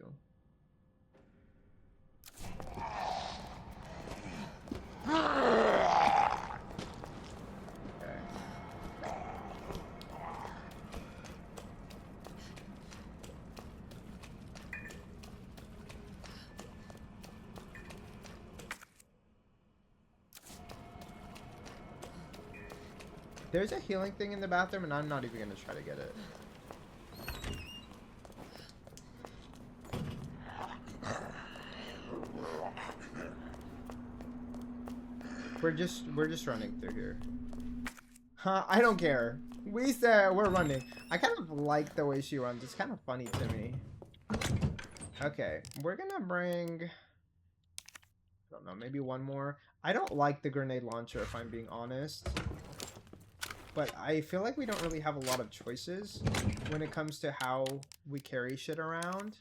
Okay. There's a healing thing in the bathroom, and I'm not even gonna try to get it. We're just running through here. Huh, I don't care. We said we're running. I kind of like the way she runs. It's kind of funny to me. Okay, we're gonna bring... I don't know, maybe one more. I don't like the grenade launcher, if I'm being honest. But I feel like we don't really have a lot of choices when it comes to how we carry shit around.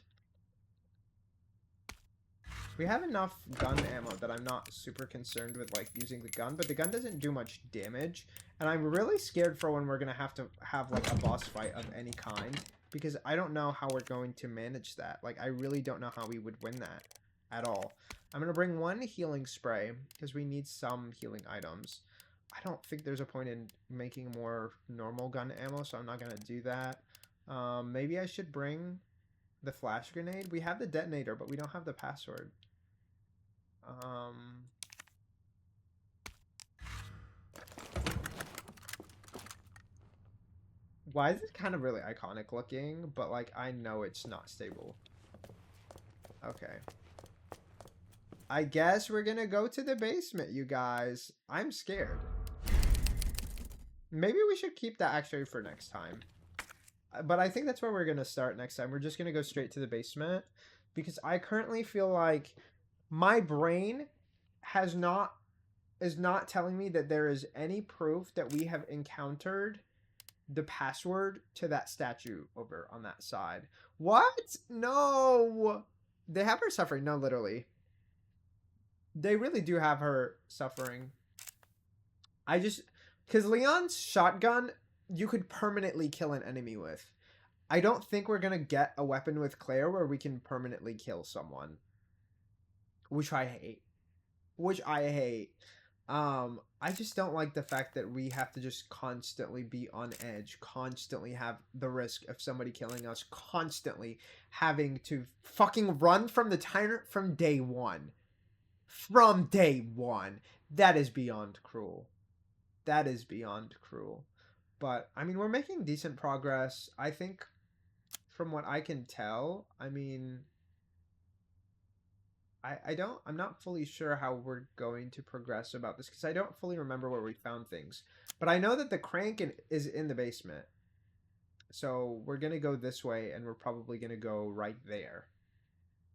We have enough gun ammo that I'm not super concerned with, like, using the gun, but the gun doesn't do much damage, and I'm really scared for when we're gonna have to have, like, a boss fight of any kind, because I don't know how we're going to manage that. Like, I really don't know how we would win that at all. I'm gonna bring one healing spray, because we need some healing items. I don't think there's a point in making more normal gun ammo, so I'm not gonna do that. Maybe I should bring the flash grenade. We have the detonator, but we don't have the password. Why is it kind of really iconic looking, but like I know it's not stable. Okay. I guess we're gonna go to the basement, you guys. I'm scared. Maybe we should keep that actually for next time. But I think that's where we're gonna start next time. We're just gonna go straight to the basement, because I currently feel like my brain is not telling me that there is any proof that we have encountered the password to that statue over on that side. What? No. They have her suffering. No, literally. They really do have her suffering. Because Leon's shotgun, you could permanently kill an enemy with. I don't think we're going to get a weapon with Claire where we can permanently kill someone. Which I hate. I just don't like the fact that we have to just constantly be on edge, constantly have the risk of somebody killing us, constantly having to fucking run from the tyrant from day one. From day one. That is beyond cruel. That is beyond cruel. But, I mean, we're making decent progress. I think, from what I can tell, I mean... I'm not fully sure how we're going to progress about this, because I don't fully remember where we found things. But I know that the crank is in the basement. So we're going to go this way, and we're probably going to go right there.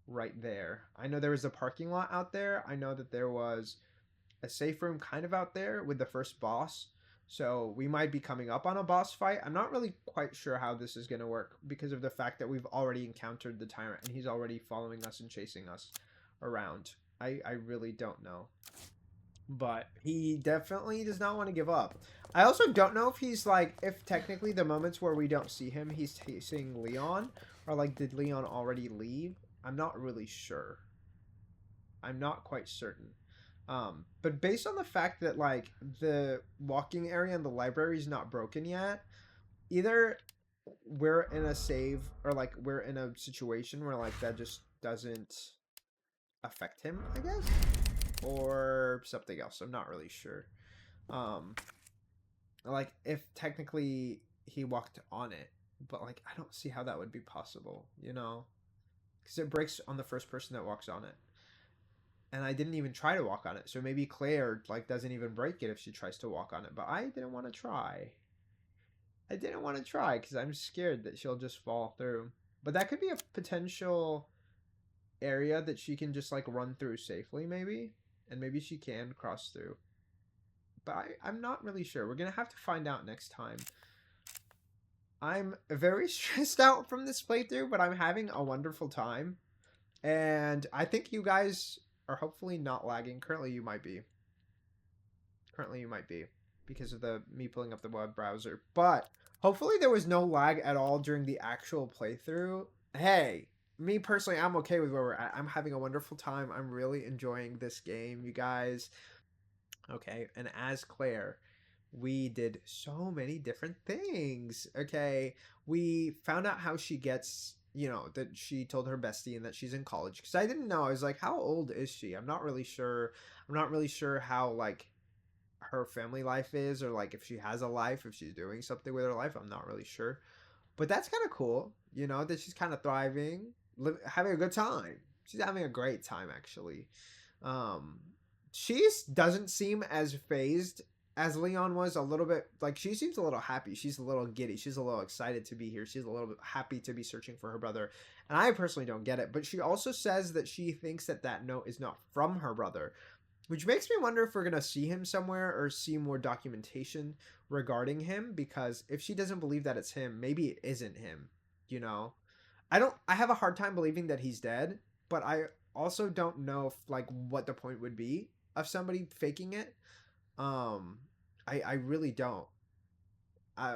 Right there. I know there was a parking lot out there. I know that there was a safe room kind of out there with the first boss. So we might be coming up on a boss fight. I'm not really quite sure how this is going to work, because of the fact that we've already encountered the tyrant, and he's already following us and chasing us around. I really don't know. But he definitely does not want to give up. I also don't know if he's like, if technically the moments where we don't see him, he's chasing Leon, or like, did Leon already leave? I'm not really sure. I'm not quite certain. But based on the fact that like the walking area in the library is not broken yet, either we're in a save, or like we're in a situation where like that just doesn't affect him, I guess, or something else. I'm not really sure. Like if technically he walked on it, but like I don't see how that would be possible, you know, because it breaks on the first person that walks on it, and I didn't even try to walk on it. So maybe Claire like doesn't even break it if she tries to walk on it, but I didn't want to try. I didn't want to try because I'm scared that she'll just fall through. But that could be a potential area that she can just like run through safely, maybe, and maybe she can cross through, but I'm not really sure. We're gonna have to find out next time. I'm very stressed out from this playthrough, but I'm having a wonderful time, and I think you guys are hopefully not lagging. Currently you might be because of the me pulling up the web browser, but hopefully there was no lag at all during the actual playthrough. Hey, me personally, I'm okay with where we're at. I'm having a wonderful time. I'm really enjoying this game, you guys. Okay, and as Claire, we did so many different things. Okay, we found out how she gets, you know, that she told her bestie and that she's in college. Because I didn't know. I was like, how old is she? I'm not really sure. I'm not really sure how, like, her family life is, or like if she has a life, if she's doing something with her life. I'm not really sure. But that's kind of cool, you know, that she's kind of thriving, having a good time. She's having a great time, actually. Um, she doesn't seem as phased as Leon was. A little bit like she seems a little happy. She's a little giddy. She's a little excited to be here. She's a little bit happy to be searching for her brother. And I personally don't get it. But she also says that she thinks that that note is not from her brother, which makes me wonder if we're going to see him somewhere or see more documentation regarding him, because if she doesn't believe that it's him, maybe it isn't him, you know? I have a hard time believing that he's dead, but I also don't know if like what the point would be of somebody faking it. Um I really don't. I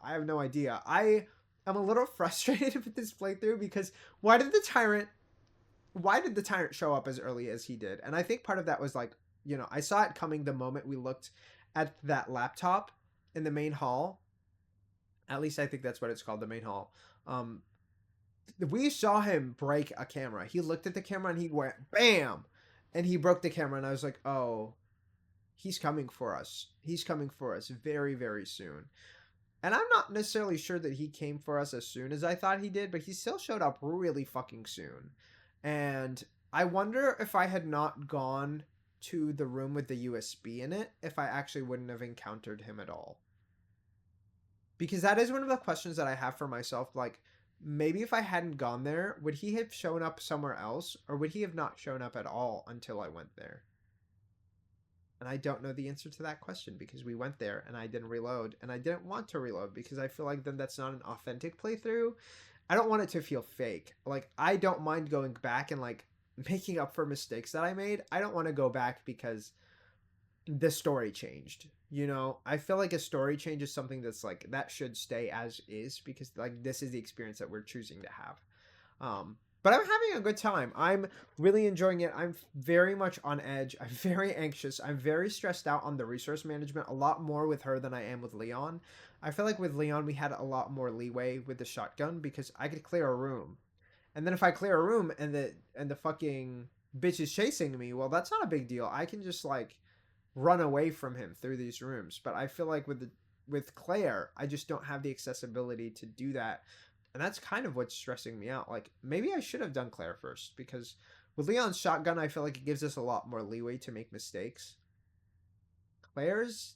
I have no idea. I am a little frustrated with this playthrough because why did the tyrant why did the tyrant show up as early as he did? And I think part of that was like, you know, I saw it coming the moment we looked at that laptop in the main hall. At least I think that's what it's called, the main hall. Um, we saw him break a camera. He looked at the camera and he went bam, and he broke the camera. And I was like, oh, he's coming for us. He's coming for us very, very soon. And I'm not necessarily sure that he came for us as soon as I thought he did, but he still showed up really fucking soon. And I wonder if I had not gone to the room with the USB in it, if I actually wouldn't have encountered him at all. Because that is one of the questions that I have for myself. Like, maybe if I hadn't gone there, would he have shown up somewhere else? Or would he have not shown up at all until I went there? And I don't know the answer to that question because we went there and I didn't reload. And I didn't want to reload because I feel like then that's not an authentic playthrough. I don't want it to feel fake. Like, I don't mind going back and like making up for mistakes that I made. I don't want to go back because the story changed. You know, I feel like a story change is something that's like that should stay as is because like this is the experience that we're choosing to have. But I'm having a good time. I'm really enjoying it. I'm very much on edge. I'm very anxious. I'm very stressed out on the resource management, a lot more with her than I am with Leon. I feel like with Leon, we had a lot more leeway with the shotgun because I could clear a room. And then if I clear a room and the fucking bitch is chasing me, well, that's not a big deal. I can just like run away from him through these rooms. But I feel like with Claire, I just don't have the accessibility to do that. And that's kind of what's stressing me out. Like, maybe I should have done Claire first, because with Leon's shotgun, I feel like it gives us a lot more leeway to make mistakes. Claire's,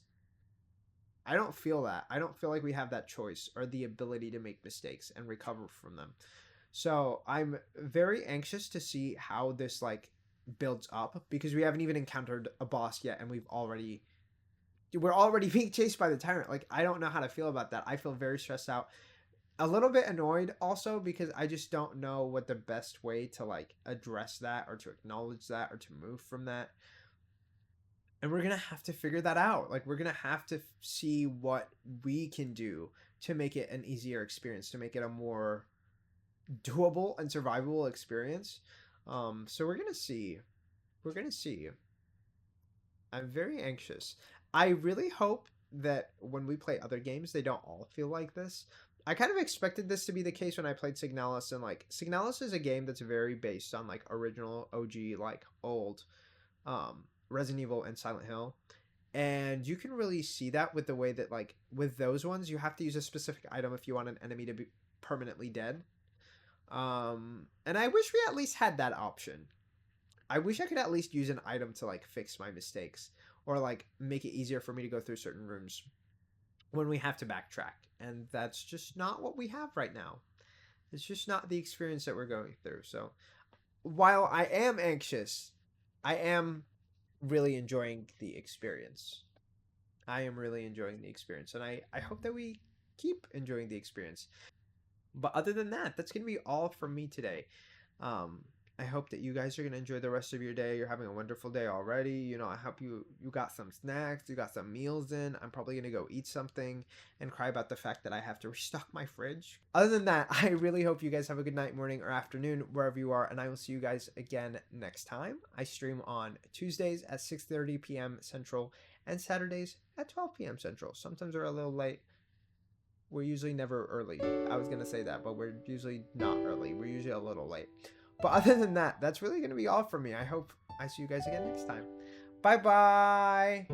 I don't feel that. I don't feel like we have that choice or the ability to make mistakes and recover from them. So I'm very anxious to see how this, like, builds up, because we haven't even encountered a boss yet, and we're already being chased by the tyrant. Like, I don't know how to feel about that. I feel very stressed out. A little bit annoyed also because I just don't know what the best way to like address that or to acknowledge that or to move from that. And we're going to have to figure that out. Like, we're going to have to see what we can do to make it an easier experience, to make it a more doable and survivable experience. So we're going to see. We're going to see. I'm very anxious. I really hope that when we play other games, they don't all feel like this. I kind of expected this to be the case when I played Signalis, and like Signalis is a game that's very based on like original OG, like old Resident Evil and Silent Hill. And you can really see that with the way that like with those ones, you have to use a specific item if you want an enemy to be permanently dead. And I wish we at least had that option. I wish I could at least use an item to like fix my mistakes or like make it easier for me to go through certain rooms when we have to backtrack. And that's just not what we have right now. It's just not the experience that we're going through. So while I am anxious, I am really enjoying the experience. I am really enjoying the experience. And I hope that we keep enjoying the experience. But other than that, that's going to be all from me today. I hope that you guys are going to enjoy the rest of your day. You're having a wonderful day already. You know, I hope you got some snacks, you got some meals in. I'm probably going to go eat something and cry about the fact that I have to restock my fridge. Other than that, I really hope you guys have a good night, morning, or afternoon, wherever you are, and I will see you guys again next time. I stream on Tuesdays at 6:30 p.m. Central and Saturdays at 12 p.m. Central. Sometimes we're a little late. We're usually never early. I was going to say that, but we're usually not early. We're usually a little late. But other than that, that's really going to be all from me. I hope I see you guys again next time. Bye-bye.